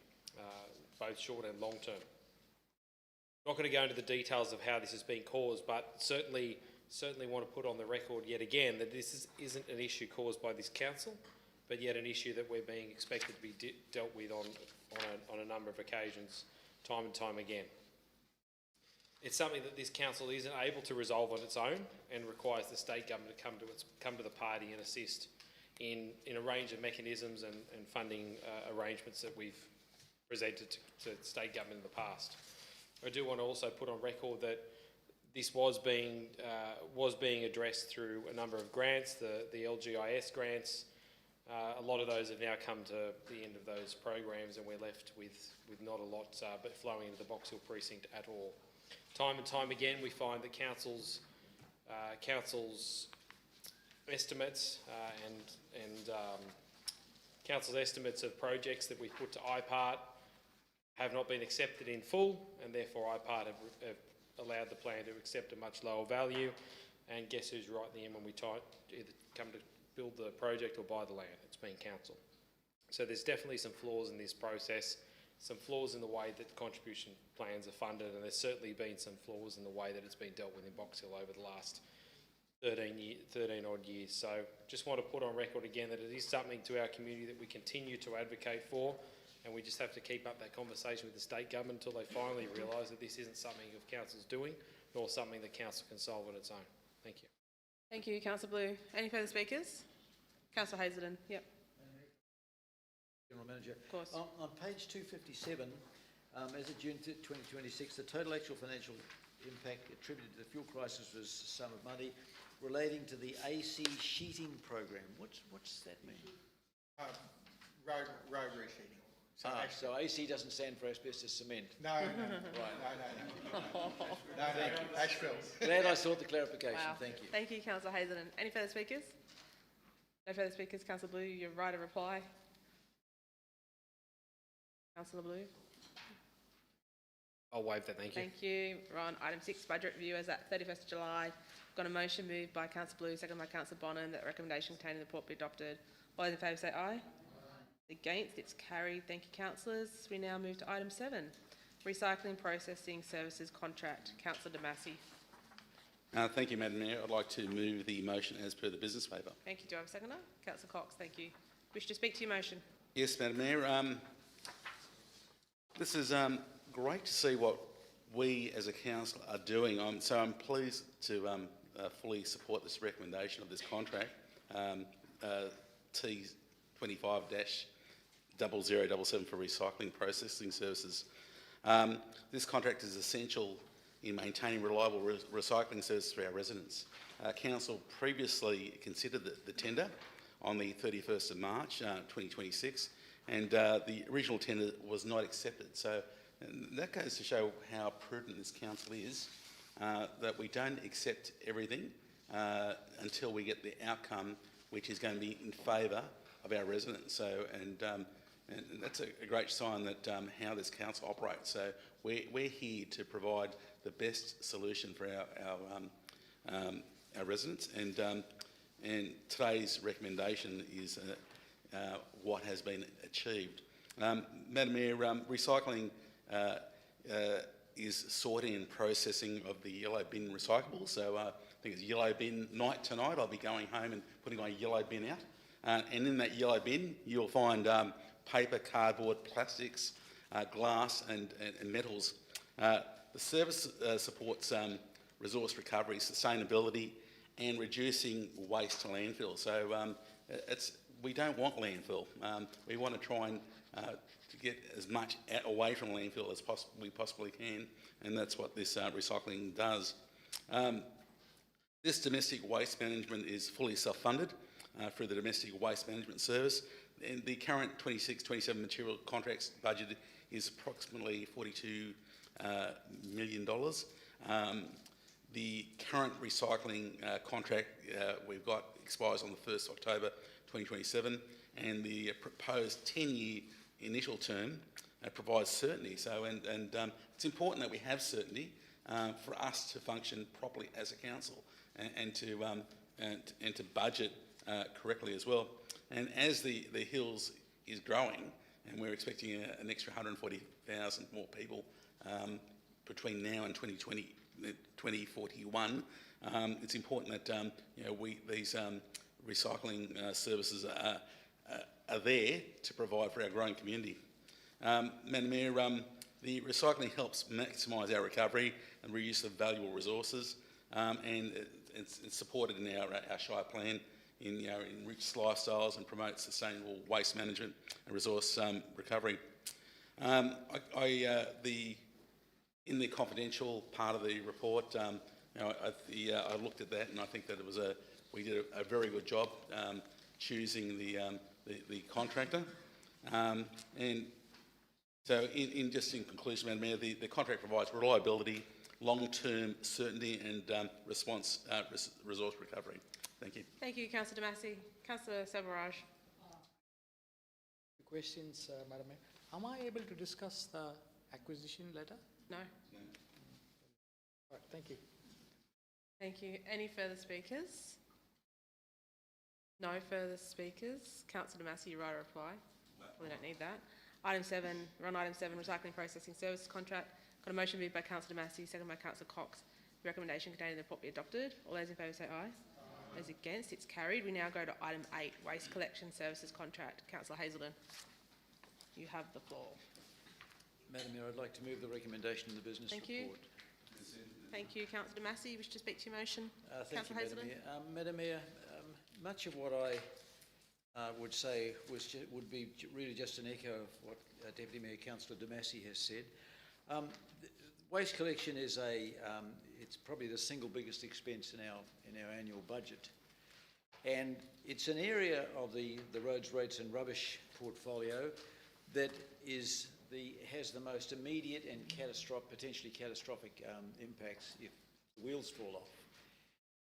both short and long term. I'm not going to go into the details of how this has been caused, but certainly want to put on the record yet again that this isn't an issue caused by this council, but yet an issue that we're being expected to be dealt with on a number of occasions, time and time again. It's something that this council isn't able to resolve on its own and requires the state government to come to the party and assist in a range of mechanisms and funding arrangements that we've presented to state government in the past. I do want to also put on record that this was being addressed through a number of grants, the LGIS grants. A lot of those have now come to the end of those programs, and we're left with not a lot but flowing into the Box Hill precinct at all. Time and time again, we find that council's estimates and council's estimates of projects that we put to IPART have not been accepted in full, and therefore IPART have allowed the plan to accept a much lower value. And guess who's right in the end when we either come to build the project or buy the land? It's been council. So there's definitely some flaws in this process, some flaws in the way that contribution plans are funded, and there's certainly been some flaws in the way that it's been dealt with in Box Hill over the last 13 odd years. So just want to put on record again that it is something to our community that we continue to advocate for, and we just have to keep up that conversation with the state government until they finally realise that this isn't something of council's doing, nor something that council can solve on its own. Thank you. Thank you, Councillor Blue. Any further speakers? Councillor Hazelden. Yep. General Manager. Of course. On page 257, as of June 2026, the total actual financial impact attributed to the fuel crisis was a sum of money relating to the AC sheeting program. What's that mean? Road resheeting. So AC doesn't stand for asbestos cement. No, Right. No, Ashfield. Glad I sought the clarification. Wow. Thank you. Thank you, Councillor Hazelden. Any further speakers? No further speakers. Councillor Blue, you're right to reply. Councillor Blue. I'll waive that, thank you. Thank you. We're on item 6, budget review as at 31st of July. Got a motion moved by Councillor Blue, second by Councillor Bonham, that the recommendation contained in the report be adopted. All those in favour say aye. Against, it's carried. Thank you, councillors. We now move to item 7, recycling processing services contract. Councillor Damasi. Thank you, Madam Mayor. I'd like to move the motion as per the business paper. Thank you. Do I have a seconder? Councillor Cox, thank you. Wish to speak to your motion? Yes, Madam Mayor. This is great to see what we as a council are doing. So I'm pleased to fully support this recommendation of this contract, T25-0077 for recycling processing services. This contract is essential in maintaining reliable recycling services for our residents. Council previously considered the tender on the 31st of March 2026, and the original tender was not accepted. So that goes to show how prudent this council is, that we don't accept everything until we get the outcome which is going to be in favour of our residents. So, and that's a great sign that how this council operates. So we're here to provide the best solution for our residents, and today's recommendation is what has been achieved. Madam Mayor, recycling is sorting and processing of the yellow bin recyclables. So I think it's yellow bin night tonight. I'll be going home and putting my yellow bin out. And in that yellow bin, you'll find paper, cardboard, plastics, glass and metals. The service supports resource recovery, sustainability and reducing waste to landfill. So we don't want landfill. We want to try and to get as much away from landfill as we possibly can, and that's what this recycling does. This domestic waste management is fully self-funded through the Domestic Waste Management Service, and the current 26-27 material contracts budget is approximately $42 million. The current recycling contract we've got expires on the 1st of October 2027, and the proposed 10-year initial term provides certainty. So, and it's important that we have certainty for us to function properly as a council and to budget correctly as well. And as the Hills is growing, and we're expecting an extra 140,000 more people between now and 2041, it's important that these recycling services are there to provide for our growing community. Madam Mayor, the recycling helps maximise our recovery and reuse of valuable resources, and it's supported in our Shire plan in enriched lifestyles and promotes sustainable waste management and resource recovery. In the confidential part of the report, I looked at that, and I think that we did a very good job choosing the contractor. And so, in conclusion, Madam Mayor, the contract provides reliability, long-term certainty, and resource recovery. Thank you. Thank you, Councillor Damasi. Councillor Selvaraj. Questions, Madam Mayor. Am I able to discuss the acquisition letter? No. Right, thank you. Thank you. Any further speakers? No further speakers. Councillor Damasi, you right to reply. We don't need that. Item 7, we're on item 7, recycling processing services contract. Got a motion moved by Councillor Massey, second by Councillor Cox. The recommendation contained in the report be adopted. All those in favour say aye. Those against, it's carried. We now go to item 8, waste collection services contract. Councillor Hazelden, you have the floor. Madam Mayor, I'd like to move the recommendation in the business Thank you. report. Thank you, Councillor Massey. You wish to speak to your motion? Thank you, Councillor Madam Hazelden. Mayor. Madam Mayor, much of what I would say would be really just an echo of what Deputy Mayor Councillor De Massey has said. Waste collection is it's probably the single biggest expense in our annual budget, and it's an area of the roads, rates and rubbish portfolio that has the most immediate and potentially catastrophic impacts if the wheels fall off.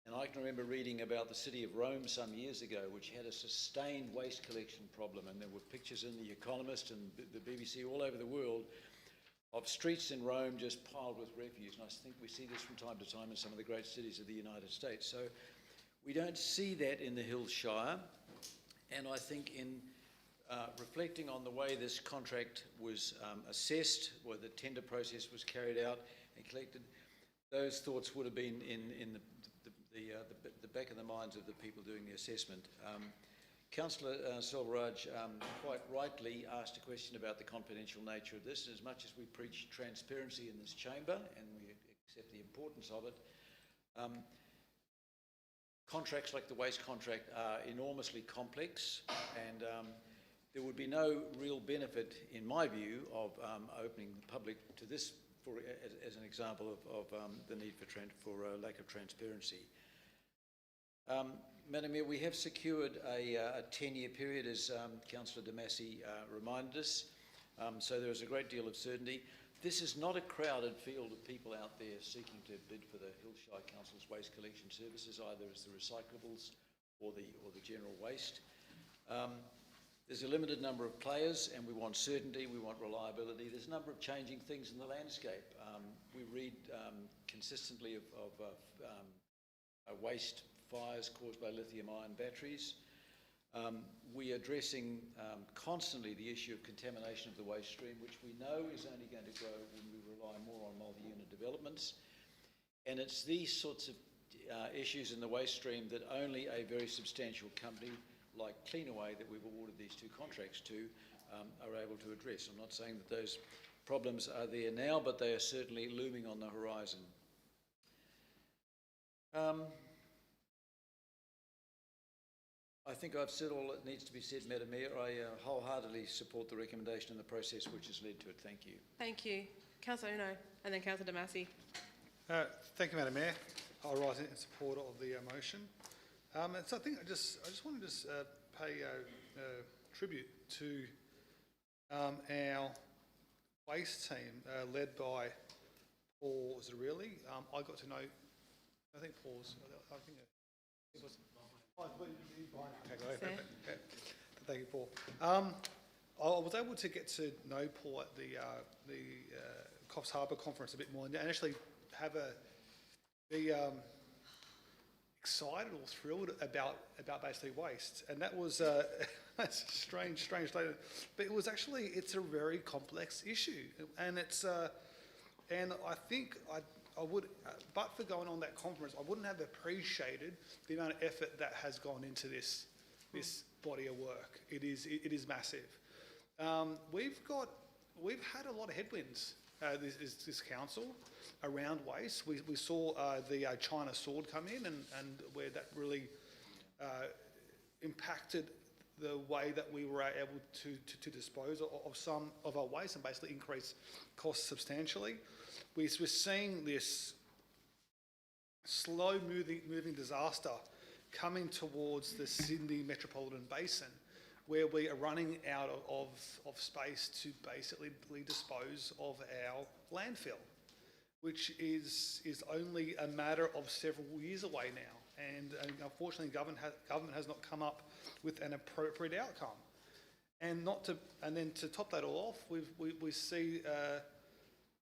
And I can remember reading about the city of Rome some years ago, which had a sustained waste collection problem, and there were pictures in The Economist and the BBC all over the world of streets in Rome just piled with refuse. And I think we see this from time to time in some of the great cities of the United States. So we don't see that in the Hills Shire. And I think in reflecting on the way this contract was assessed, where the tender process was carried out and collected, those thoughts would have been in the back of the minds of the people doing the assessment. Councillor Selvaraj quite rightly asked a question about the confidential nature of this. As much as we preach transparency in this chamber, and we accept the importance of it, contracts like the waste contract are enormously complex, and there would be no real benefit, in my view, of opening the public to this as an example of the need for lack of transparency. Madam Mayor, we have secured a 10-year period, as Councillor De Massey reminded us, so there is a great deal of certainty. This is not a crowded field of people out there seeking to bid for the Hills Shire Council's waste collection services, either as the recyclables or the general waste. There's a limited number of players, and we want certainty, we want reliability. There's a number of changing things in the landscape. We read consistently of waste fires caused by lithium-ion batteries. We're addressing constantly the issue of contamination of the waste stream, which we know is only going to grow when we rely more on multi-unit developments. And it's these sorts of issues in the waste stream that only a very substantial company like Cleanaway, that we've awarded these two contracts to, are able to address. I'm not saying that those problems are there now, but they are certainly looming on the horizon. I think I've said all that needs to be said, Madam Mayor. I wholeheartedly support the recommendation and the process which has led to it. Thank you. Thank you. Councillor Uno, and then Councillor De Massey. Thank you, Madam Mayor. I'll rise in support of the motion. So I think I just want to pay tribute to our waste team led by Paul Zarelli. I got to know, I think Paul's, I think it was. Thank you, Paul. I was able to get to know Paul at the Coffs Harbour conference a bit more, and actually be excited or thrilled about basically waste, and that was that's a strange statement, but it's a very complex issue, and and I think I would, but for going on that conference, I wouldn't have appreciated the amount of effort that has gone into this body of work. It is massive. We've had a lot of headwinds this council around waste. We saw the China sword come in, and where that really impacted the way that we were able to dispose of some of our waste and basically increase costs substantially. We're seeing this slow moving disaster coming towards the Sydney metropolitan basin, where we are running out of space to basically dispose of our landfill, which is only a matter of several years away now. And unfortunately, government has not come up with an appropriate outcome. And then to top that all off, we see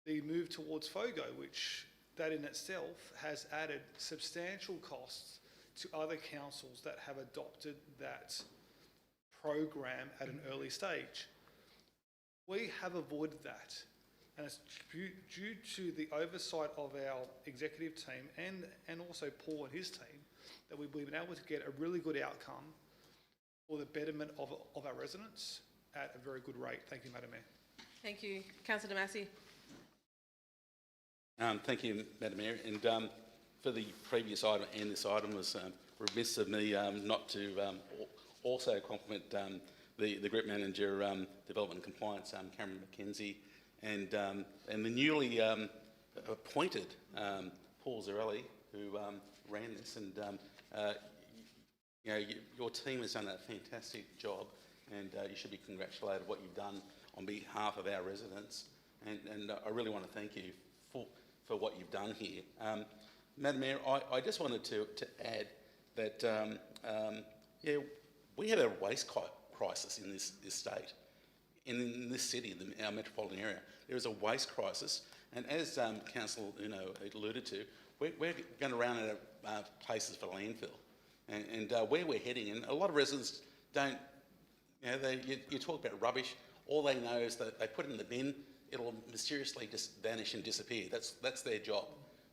the move towards FOGO, which that in itself has added substantial costs to other councils that have adopted that program at an early stage. We have avoided that, and it's due to the oversight of our executive team and also Paul and his team that we've been able to get a really good outcome for the betterment of our residents at a very good rate. Thank you, Madam Mayor. Thank you. Councillor Massey. Thank you, Madam Mayor. And for the previous item and this item, was remiss of me not to also compliment the Group Manager, Development and Compliance, Cameron McKenzie, and the newly appointed Paul Zarelli, who ran this. And your team has done a fantastic job, and you should be congratulated what you've done on behalf of our residents. And I really want to thank you for what you've done here. Madam Mayor, I just wanted to add that we have a waste crisis in this state, in this city, our metropolitan area. There is a waste crisis, and as Council alluded to, we're going to run out of places for landfill, and where we're heading, and a lot of residents don't. You talk about rubbish. All they know is that they put it in the bin, it'll mysteriously just vanish and disappear. That's their job.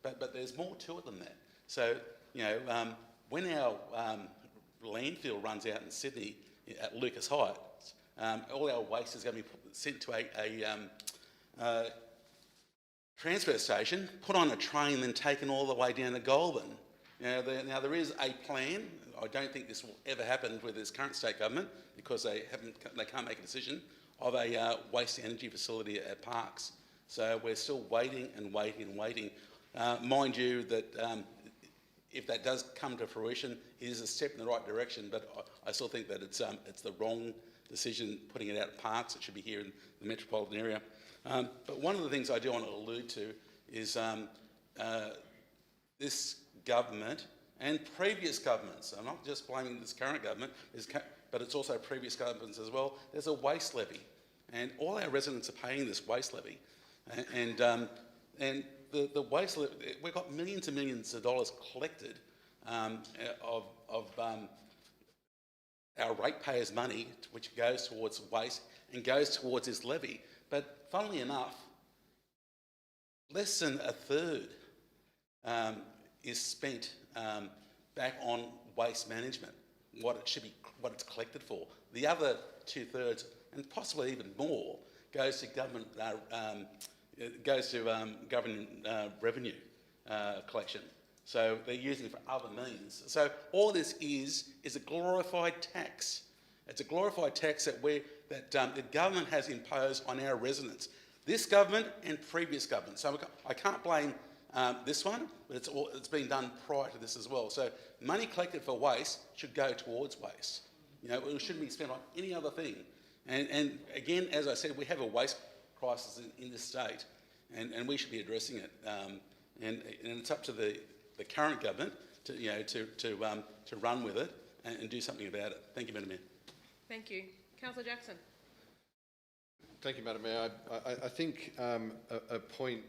But there's more to it than that. So when our landfill runs out in Sydney at Lucas Heights, all our waste is going to be sent to a transfer station, put on a train, then taken all the way down to Goulburn. Now there is a plan. I don't think this will ever happen with this current state government because they can't make a decision of a waste energy facility at Parkes. So we're still waiting and waiting and waiting. Mind you that if that does come to fruition, it is a step in the right direction, but I still think that it's the wrong decision putting it out at Parkes. It should be here in the metropolitan area. But one of the things I do want to allude to is this government and previous governments. I'm not just blaming this current government, but it's also previous governments as well. There's a waste levy, and all our residents are paying this waste levy, and the waste levy, we've got millions and millions of dollars collected of our ratepayers' money, which goes towards waste and goes towards this levy. But funnily enough, less than a third is spent back on waste management, what it's collected for. The other 2/3, and possibly even more, goes to government revenue collection. So they're using it for other means. So all this is a glorified tax. It's a glorified tax that the government has imposed on our residents. This government and previous government. So I can't blame this one, but it's been done prior to this as well. So money collected for waste should go towards waste. It shouldn't be spent on any other thing. And again, as I said, we have a waste crisis in this state, and we should be addressing it. And it's up to the current government to run with it and do something about it. Thank you, Madam Mayor. Thank you. Councillor Jackson. Thank you, Madam Mayor. I think a point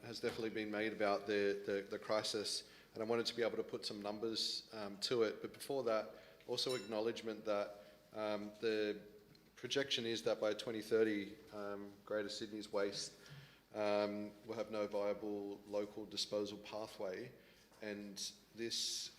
has definitely been made about the crisis, and I wanted to be able to put some numbers to it. But before that, also acknowledgement that the projection is that by 2030, Greater Sydney's waste will have no viable local disposal pathway, and this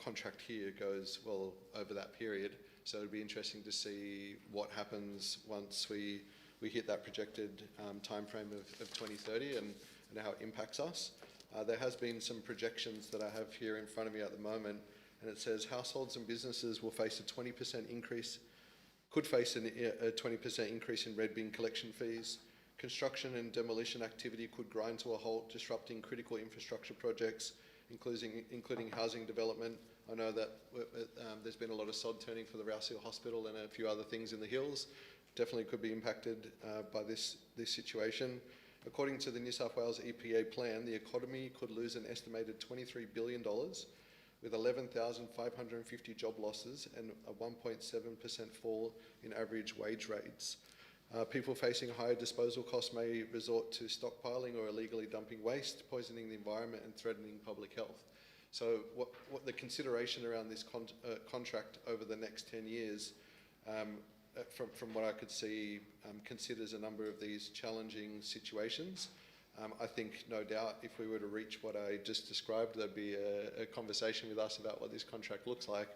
contract here goes well over that period. So it'd be interesting to see what happens once we hit that projected timeframe of 2030 and how it impacts us. There has been some projections that I have here in front of me at the moment, and it says households and businesses will face a 20% increase, could face a 20% increase in red bin collection fees. Construction and demolition activity could grind to a halt, disrupting critical infrastructure projects, including housing development. I know that there's been a lot of sod turning for the Rouse Hill Hospital and a few other things in the hills. Definitely could be impacted by this situation. According to the New South Wales EPA plan, the economy could lose an estimated $23 billion with 11,550 job losses and a 1.7% fall in average wage rates. People facing higher disposal costs may resort to stockpiling or illegally dumping waste, poisoning the environment and threatening public health. So what the consideration around this contract over the next 10 years from what I could see, considers a number of these challenging situations. I think, no doubt, if we were to reach what I just described, there'd be a conversation with us about what this contract looks like.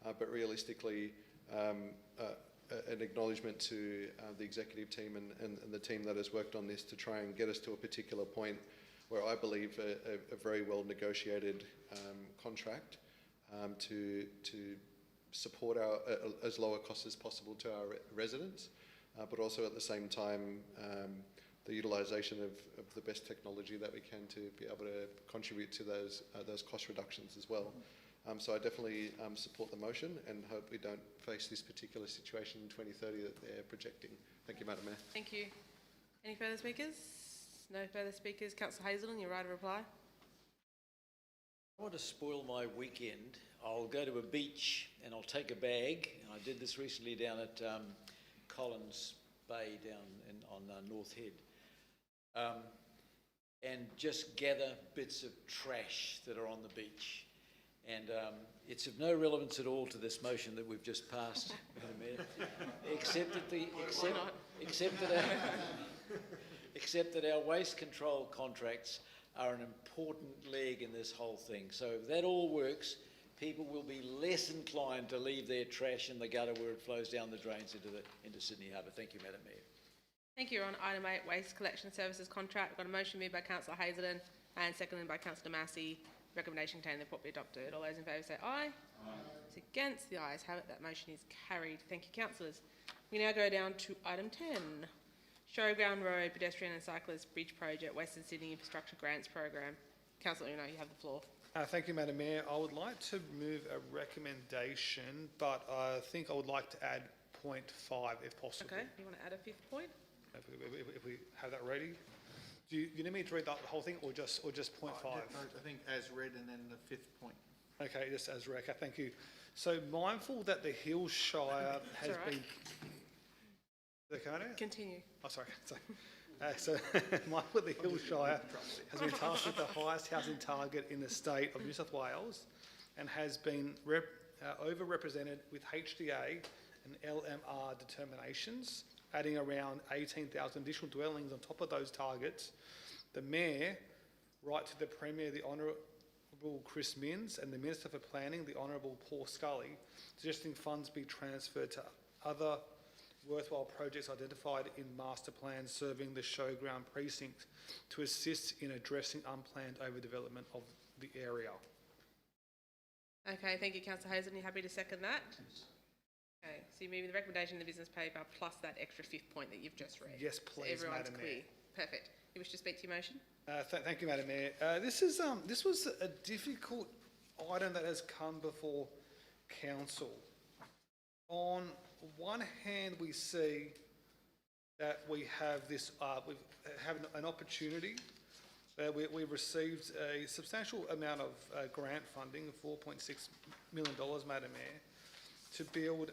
But realistically, an acknowledgement to the executive team and the team that has worked on this to try and get us to a particular point where I believe a very well negotiated contract to support our as low a cost as possible to our residents, but also at the same time the utilisation of the best technology that we can to be able to contribute to those cost reductions as well. So I definitely support the motion and hope we don't face this particular situation in 2030 that they're projecting. Thank you, Madam Mayor. Thank you. Any further speakers? No further speakers. Councillor Hazelden, your right of reply. I want to spoil my weekend. I'll go to a beach and I'll take a bag. And I did this recently down at Collins Bay down on North Head. And just gather bits of trash that are on the beach. And it's of no relevance at all to this motion that we've just passed, Madam Mayor, except that our waste control contracts are an important leg in this whole thing. So if that all works, people will be less inclined to leave their trash in the gutter where it flows down the drains into Sydney Harbour. Thank you, Madam Mayor. Thank you. We're on item 8, waste collection services contract. We've got a motion moved by Councillor Hazelden and seconded by Councillor Massey. Recommendation contained the report be adopted. All those in favour say aye. Aye. It's against. The ayes have it. That motion is carried. Thank you, councillors. We now go down to item 10. Showground Road Pedestrian and Cyclist Bridge Project, Western Sydney Infrastructure Grants Program. Councillor Uno, you have the floor. Thank you, Madam Mayor. I would like to move a recommendation, but I think I would like to add point 5 if possible. Okay, you want to add a 5th point? If we have that ready. Do you need me to read the whole thing or just point 5? I think as read and then the 5th point. Okay, just as read. Okay, thank you. So mindful that the Hills Shire has been... Continue. Oh, sorry. So mindful that the Hills Shire has been tasked with the highest housing target in the state of New South Wales and has been overrepresented with HDA and LMR determinations, adding around 18,000 additional dwellings on top of those targets. The Mayor, right to the Premier, the Honourable Chris Minns, and the Minister for Planning, the Honourable Paul Scully, suggesting funds be transferred to other worthwhile projects identified in master plans serving the showground precinct to assist in addressing unplanned overdevelopment of the area. Okay, thank you, Councillor Hazelden. You happy to second that? Okay, so you're moving the recommendation in the business paper plus that extra 5th point that you've just read. Yes, please, so everyone's Madam clear. Mayor. Perfect. You wish to speak to your motion? Thank you, Madam Mayor. This was a difficult item that has come before Council. On one hand, we see that we have this, we have an opportunity. We've received a substantial amount of grant funding, $4.6 million, Madam Mayor, to build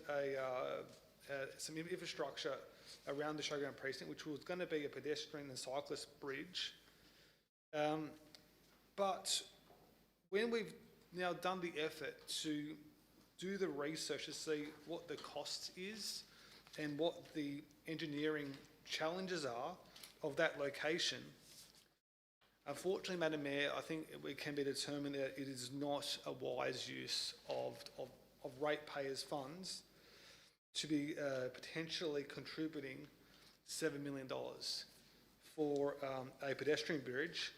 some infrastructure around the showground precinct, which was going to be a pedestrian and cyclist bridge. But when we've now done the effort to do the research to see what the cost is and what the engineering challenges are of that location, unfortunately, Madam Mayor, I think it can be determined that it is not a wise use of ratepayers' funds to be potentially contributing $7 million for a pedestrian bridge,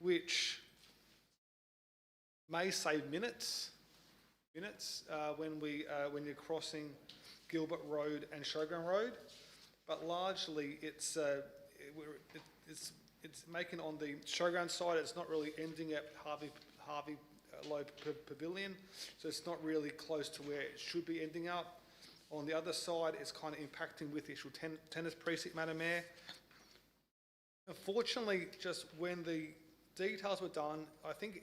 which may save minutes when you're crossing Gilbert Road and Showground Road, but largely it's making on the Showground side. It's not really ending at Harvey Low Pavilion, so it's not really close to where it should be ending up. On the other side, it's kind of impacting with the actual tennis precinct, Madam Mayor. Unfortunately, just when the details were done, I think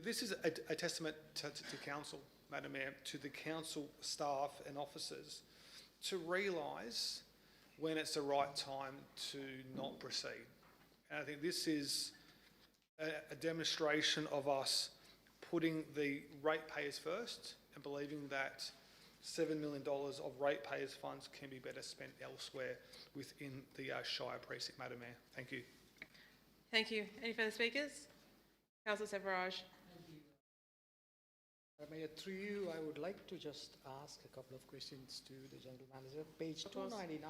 this is a testament to Council, Madam Mayor, to the Council staff and officers to realise when it's the right time to not proceed. And I think this is a demonstration of us putting the ratepayers first and believing that $7 million of ratepayers' funds can be better spent elsewhere within the Shire precinct, Madam Mayor. Thank you. Thank you. Any further speakers? Councillor Sefaraj. Mayor, through you, I would like to just ask a couple of questions to the General Manager. Page Of course. 299,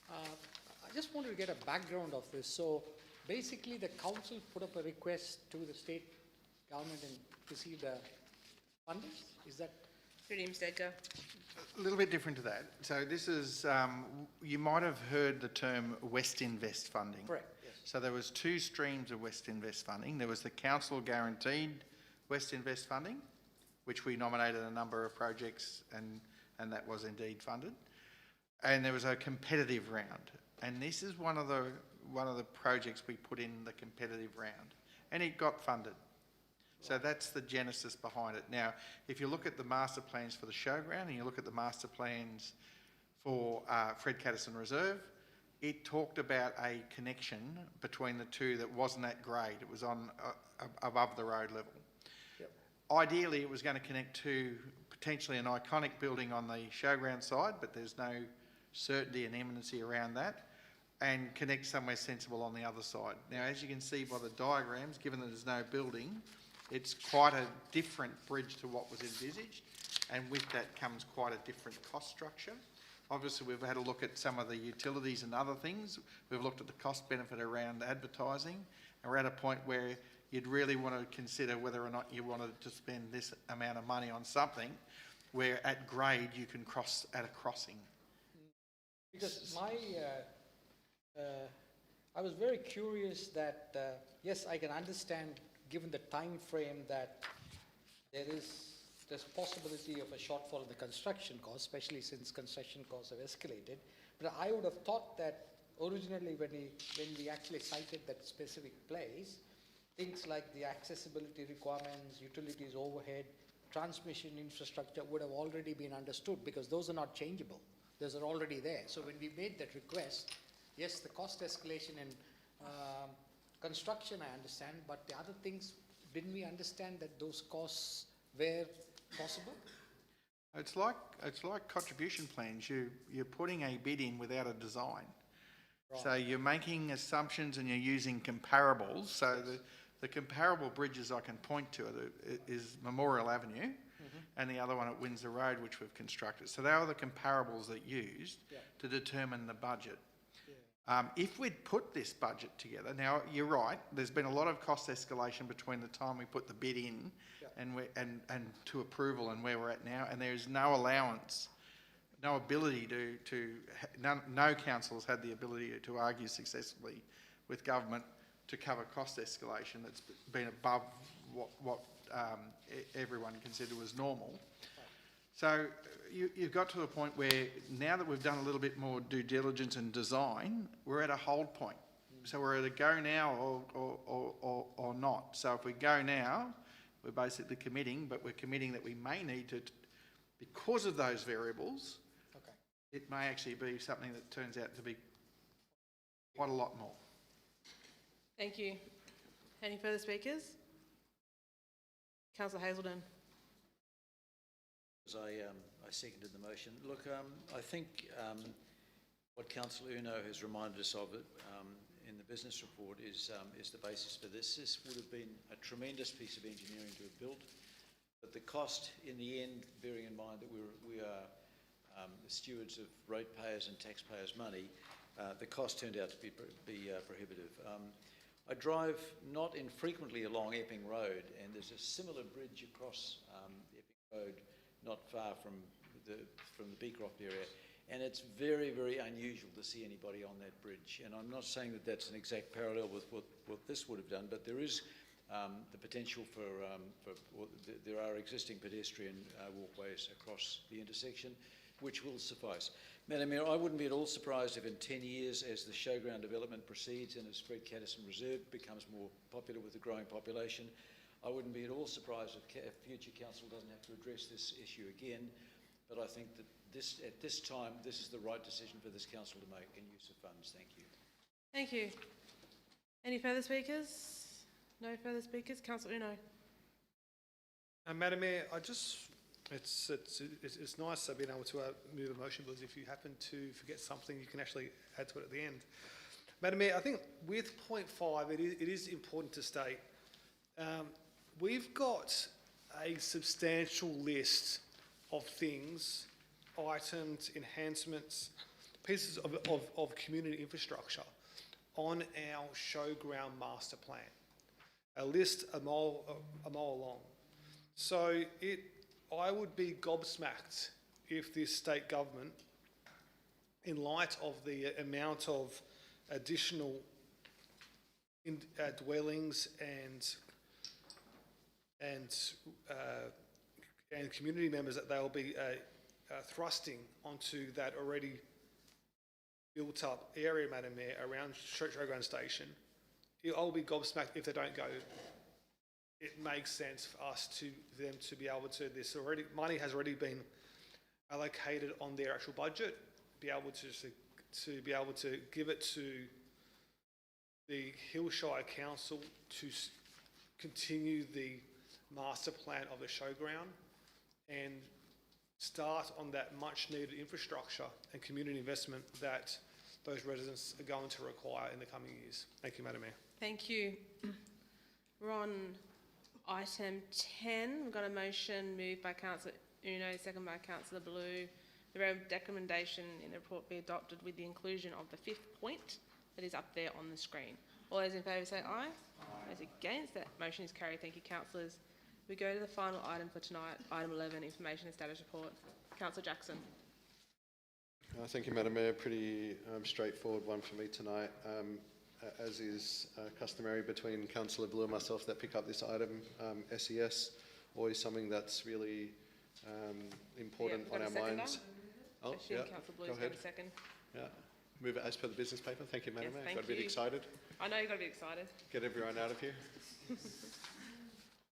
I just wanted to get a background of this. So basically, the council put up a request to the state government and received funding. Is that? Through to Mr. Edgar. A little bit different to that. So this is, you might have heard the term West Invest funding. Correct, yes. So there was two streams of West Invest funding. There was the council guaranteed West Invest funding, which we nominated a number of projects and that was indeed funded. And there was a competitive round. And this is one of the projects we put in the competitive round. And it got funded. So that's the genesis behind it. Now, if you look at the master plans for the showground and you look at the master plans for Fred Catterson Reserve, it talked about a connection between the two that wasn't at grade. It was on above the road level. Yep. Ideally, it was going to connect to potentially an iconic building on the showground side, but there's no certainty and imminency around that, and connect somewhere sensible on the other side. Now, as you can see by the diagrams, given that there's no building, it's quite a different bridge to what was envisaged, and with that comes quite a different cost structure. Obviously, we've had a look at some of the utilities and other things. We've looked at the cost benefit around advertising, and we're at a point where you'd really want to consider whether or not you wanted to spend this amount of money on something where at grade you can cross at a crossing. Because I was very curious that, yes, I can understand, given the time frame, that there's possibility of a shortfall in the construction cost, especially since construction costs have escalated. But I would have thought that originally when we actually cited that specific place, things like the accessibility requirements, utilities, overhead, transmission infrastructure would have already been understood, because those are not changeable. Those are already there. So when we made that request, yes, the cost escalation and construction I understand, but the other things, didn't we understand that those costs were possible? It's like contribution plans. You're putting a bid in without a design. Right. So you're making assumptions and you're using comparables. So yes. The comparable bridges I can point to is Memorial Avenue, and the other one at Windsor Road, which we've constructed. So they are the comparables that used to determine the budget. Yeah. If we'd put this budget together, now you're right, there's been a lot of cost escalation between the time we put the bid in and to approval and where we're at now, and there's no allowance, no ability no council has had the ability to argue successfully with government to cover cost escalation that's been above what everyone considered was normal. So you've got to a point where now that we've done a little bit more due diligence and design, we're at a hold point. So we're at a go now or not. So if we go now, we're basically committing, but we're committing that we may need to, because of those variables, it may actually be something that turns out to be quite a lot more. Thank you. Any further speakers? Councillor Hazelden. I seconded the motion. Look, I think what Councillor Uno has reminded us of in the business report is the basis for this. This would have been a tremendous piece of engineering to have built, but the cost in the end, bearing in mind that we are the stewards of ratepayers and taxpayers' money, the cost turned out to be prohibitive. I drive not infrequently along Epping Road, and there's a similar bridge across Epping Road, not far from the Beecroft area, and it's very, very unusual to see anybody on that bridge. And I'm not saying that that's an exact parallel with what this would have done, but there is the potential for there are existing pedestrian walkways across the intersection, which will suffice. Madam Mayor, I wouldn't be at all surprised if in 10 years, as the showground development proceeds and as Fred Catterson Reserve becomes more popular with the growing population, I wouldn't be at all surprised if future council doesn't have to address this issue again. But I think that at this time, this is the right decision for this council to make in use of funds. Thank you. Thank you. Any further speakers? No further speakers. Councillor Uno. Madam Mayor, I just It's nice being able to move a motion, because if you happen to forget something, you can actually add to it at the end. Madam Mayor, I think with point 5, it is important to state, we've got a substantial list of things, items, enhancements, pieces of community infrastructure on our showground master plan. A list a mile long. So I would be gobsmacked if this state government, in light of the amount of additional dwellings and community members that they'll be thrusting onto that already built up area, Madam Mayor, around Showground Station, I'll be gobsmacked if they don't go. It makes sense for them to be able to, money has already been allocated on their actual budget, be able to give it to the Hillshire Council to continue the master plan of the showground and start on that much needed infrastructure and community investment that those residents are going to require in the coming years. Thank you, Madam Mayor. Thank you. We're on item 10. We've got a motion moved by Councillor Uno, second by Councillor Blue. The recommendation in the report be adopted with the inclusion of the 5th point that is up there on the screen. All those in favour say aye. Those against, that motion is carried. Thank you, councillors. We go to the final item for tonight, item 11, information and status report. Councillor Jackson. Thank you, Madam Mayor. Pretty straightforward one for me tonight. As is customary between Councillor Blue and myself that pick up this item, SES, always something that's really important on our minds. Oh, yeah, Councillor Blue's go ahead. got a second. Yeah, move it as per the business paper. Thank you, Madam Yes, Mayor. thank Got a bit you. excited. I know you've got to be excited. Get everyone out of here.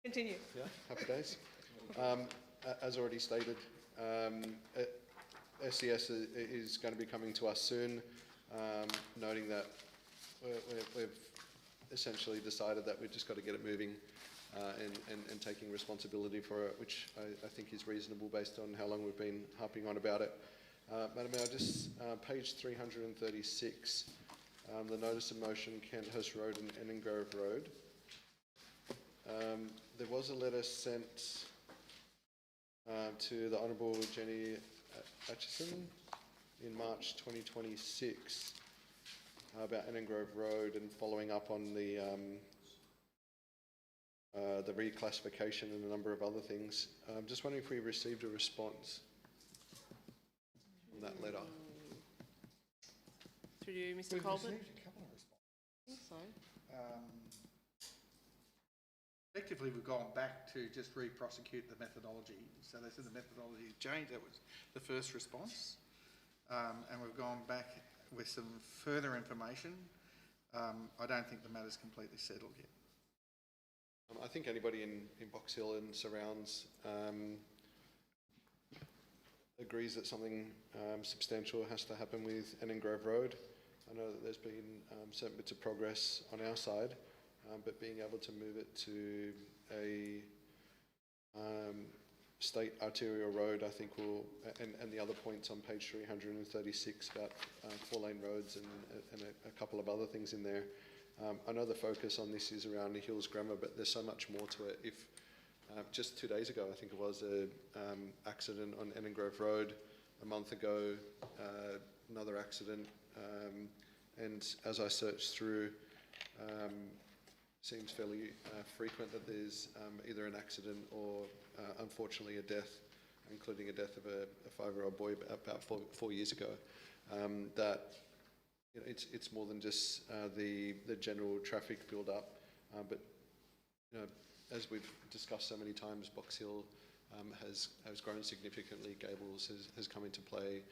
Continue. Yeah, happy days. As already stated, SES is going to be coming to us soon, noting that we've essentially decided that we've just got to get it moving and taking responsibility for it, which I think is reasonable based on how long we've been harping on about it. Madam Mayor, just page 336, the notice of motion, Kenthurst Road and Enningrove Road. There was a letter sent to the Honourable Jenny Atchison in March 2026 about Enningrove Road and following up on the reclassification and a number of other things. I'm just wondering if we received a response on that letter. Through you, Mr. We've Colvin. received a couple of responses. I think so. Effectively, we've gone back to just re-prosecute the methodology. So they said the methodology changed. That was the first response. And we've gone back with some further information. I don't think the matter's completely settled yet. I think anybody in Box Hill and surrounds agrees that something substantial has to happen with Enningrove Road. I know that there's been certain bits of progress on our side, but being able to move it to a state arterial road, I think will, and the other points on page 336 about 4-lane roads and a couple of other things in there. I know the focus on this is around the Hills Grammar, but there's so much more to it. If just 2 days ago, I think it was a accident on Enningrove Road. A month ago, another accident. And as I searched through, seems fairly frequent that there's either an accident or unfortunately a death, including a death of a 5-year-old boy about 4 years ago. That you know, it's more than just the general traffic build-up, but you know, as we've discussed so many times, Box Hill has grown significantly. Gables has come into play.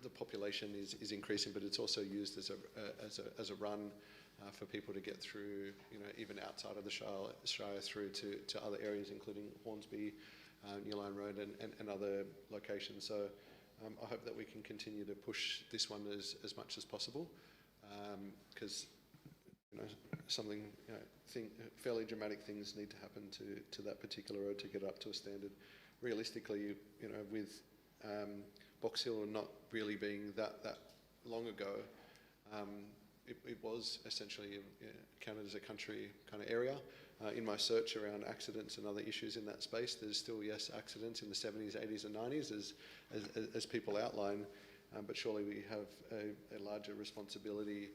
The population is increasing, but it's also used as a run for people to get through, you know, even outside of the Shire through to other areas, including Hornsby, New Line Road, and other locations. So I hope that we can continue to push this one as much as possible, because something, fairly dramatic things need to happen to that particular road to get up to a standard. Realistically, with Box Hill not really being that long ago, it was essentially counted as a country kind of area. In my search around accidents and other issues in that space, there's still, yes, accidents in the 70s, 80s and 90s as people outline, but surely we have a larger responsibility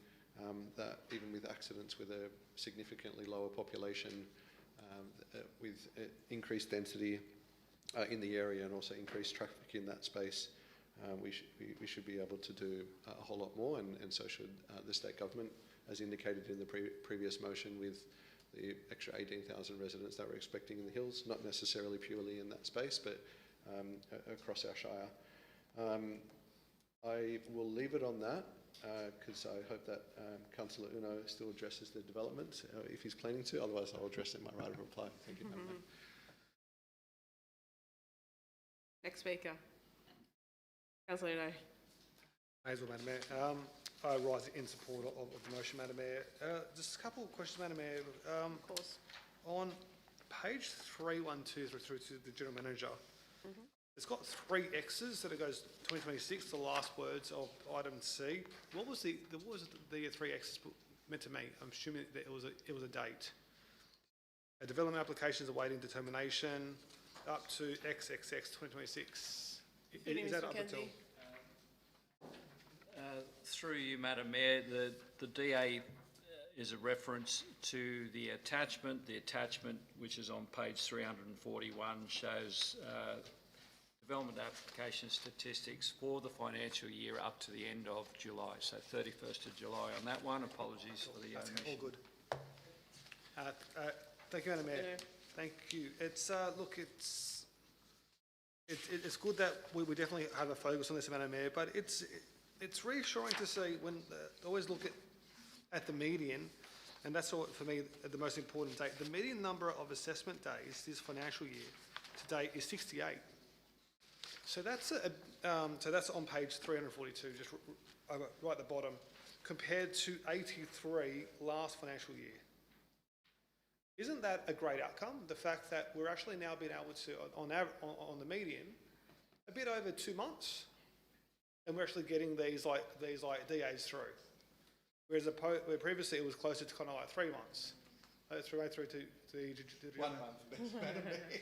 that even with accidents with a significantly lower population, with increased density in the area and also increased traffic in that space, we should be able to do a whole lot more, and so should the state government, as indicated in the previous motion with the extra 18,000 residents that we're expecting in the hills, not necessarily purely in that space, but across our shire. I will leave it on that because I hope that Councillor Uno still addresses the development if he's planning to, otherwise I'll address it in my right of reply. Thank you, Madam Mayor. Next speaker. Councillor Uno. May as well, Madam Mayor. I rise in support of the motion, Madam Mayor. Just a couple of questions, Madam Mayor. Of course. On page 312 through to the General Manager, it's got 3 X's that it goes 2026, the last words of item C. What was the 3 X's meant to mean? I'm assuming that it was a date. A development application is awaiting determination up to XXX 2026. Is that up until? Through you, Madam Mayor, the DA is a reference to the attachment. The attachment, which is on page 341, shows development application statistics for the financial year up to the end of July. So 31st of July on that one. Apologies for the omission. All good. Thank you, Madam Mayor. Yeah. Thank you. It's look, it's good that we definitely have a focus on this, Madam Mayor, but it's reassuring to see when always look at the median, and that's all for me the most important date. The median number of assessment days this financial year to date is 68. So that's on page 342, just right at the bottom, compared to 83 last financial year. Isn't that a great outcome? The fact that we're actually now being able to, on the median, a bit over 2 months, and we're actually getting these DAs through. Whereas where previously it was closer to kind of like 3 months. Through to 1 month, Madam Mayor.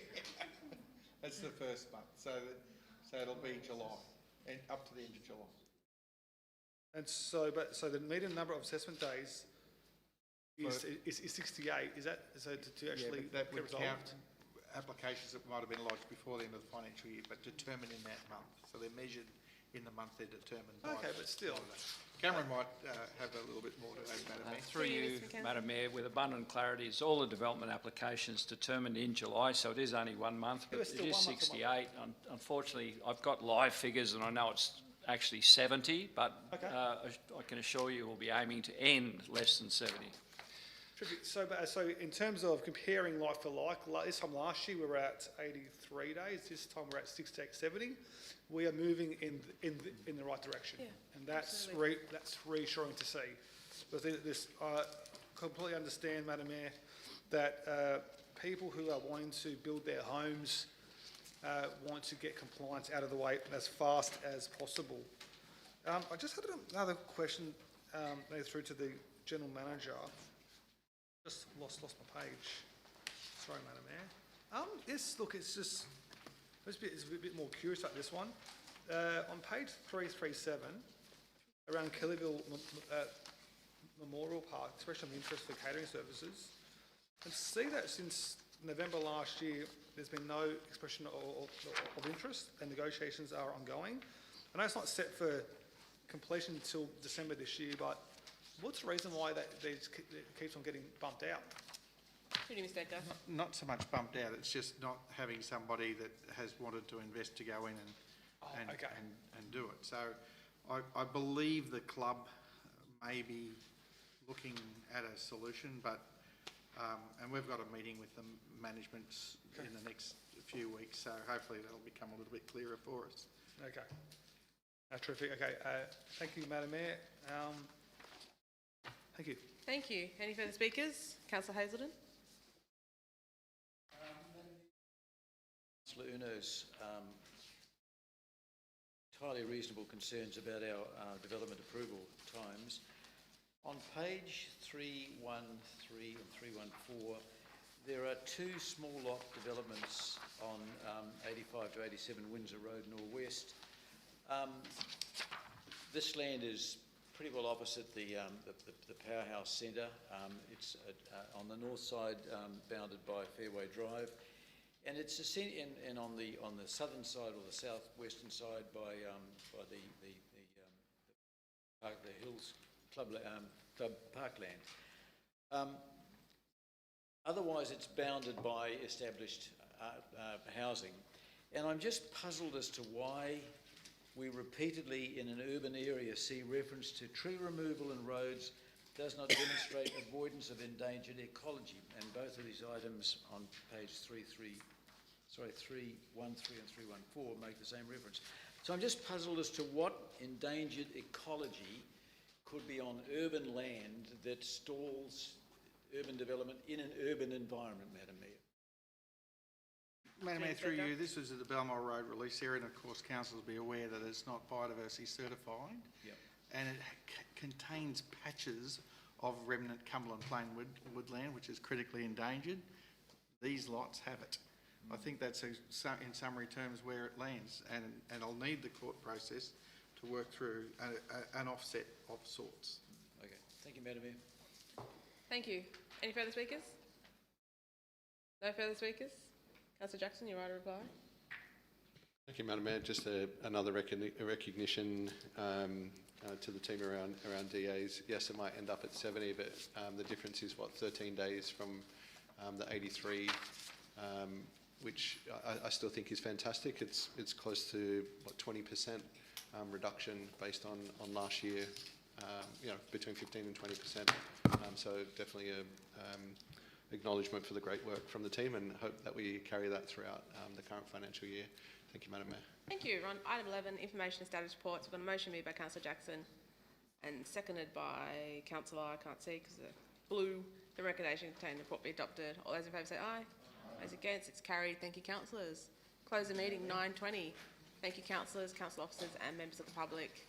That's the first month, so it'll be July, and up to the end of July. And so the median number of assessment days is 68. Is that so to actually that would get resolved? count applications that might have been lodged before the end of the financial year, but determined in that month. So they're measured in the month they're determined by. Okay, but still. Cameron might have a little bit more to add, Madam Mayor. Through you, Madam Mayor, with abundant clarity, it's all the development applications determined in July, so it is only 1 month, but it is 68. Unfortunately, I've got live figures and I know it's actually 70, but Okay. I can assure you we'll be aiming to end less than 70. So in terms of comparing like for like, this time last year we were at 83 days. This time we're at 68, 70. We are moving in the right direction, and that's reassuring to see. I completely understand, Madam Mayor, that people who are wanting to build their homes want to get compliance out of the way as fast as possible. I just had another question through to the General Manager. Just lost my page. Sorry, Madam Mayor. Yes, look, it's a bit more curious about this one. On page 337, around Kellyville Memorial Park, expression of interest for catering services, and see that since November last year, there's been no expression of interest, and negotiations are ongoing. I know it's not set for completion until December this year, but what's the reason why it keeps on getting bumped out? Mr. Ecker. Not so much bumped out, it's just not having somebody that has wanted to invest to go in and do it. So I believe the club may be looking at a solution, but and we've got a meeting with the management in the next few weeks, so hopefully that'll become a little bit clearer for us. Okay. Terrific. Okay. Thank you, Madam Mayor. Thank you. Thank you. Any further speakers? Councillor Hazelden. Councillor Uno's entirely reasonable concerns about our development approval times. On page 313 and 314, there are two small lot developments on 85 to 87 Windsor Road Northwest. This land is pretty well opposite the Powerhouse Centre. It's on the north side, bounded by Fairway Drive, and it's and on the southern side or the southwestern side by the Hills Club Parkland. Otherwise, it's bounded by established housing, and I'm just puzzled as to why we repeatedly in an urban area see reference to tree removal and roads does not demonstrate avoidance of endangered ecology, and both of these items on page 313 and 314 make the same reference. So I'm just puzzled as to what endangered ecology could be on urban land that stalls urban development in an urban environment, Madam Mayor. Madam Mayor, through you, this is the Belmore Road release area, and of course council will be aware that it's not biodiversity certified. Yep. And it contains patches of remnant Cumberland Plain woodland, which is critically endangered. These lots have it. I think that's in summary terms where it lands, and I'll need the court process to work through an offset of sorts. Okay, thank you, Madam Mayor. Thank you. Any further speakers? No further speakers? Councillor Jackson, you're right to reply. Thank you, Madam Mayor. Just another recognition to the team around DAs. Yes, it might end up at 70, but the difference is, what, 13 days from the 83, which I still think is fantastic. It's close to, what, 20% reduction based on last year, between 15 and 20%. So definitely a acknowledgement for the great work from the team, and hope that we carry that throughout the current financial year. Thank you, Madam Mayor. Thank you. On item 11, information and status reports, we've got a motion made by Councillor Jackson and seconded by Councillor, I can't see because the blue, the recommendation contained the report be adopted. All those in favour say aye. Those against, it's carried. Thank you, councillors. Close the meeting, 9:20. Thank you, councillors, council officers and members of the public.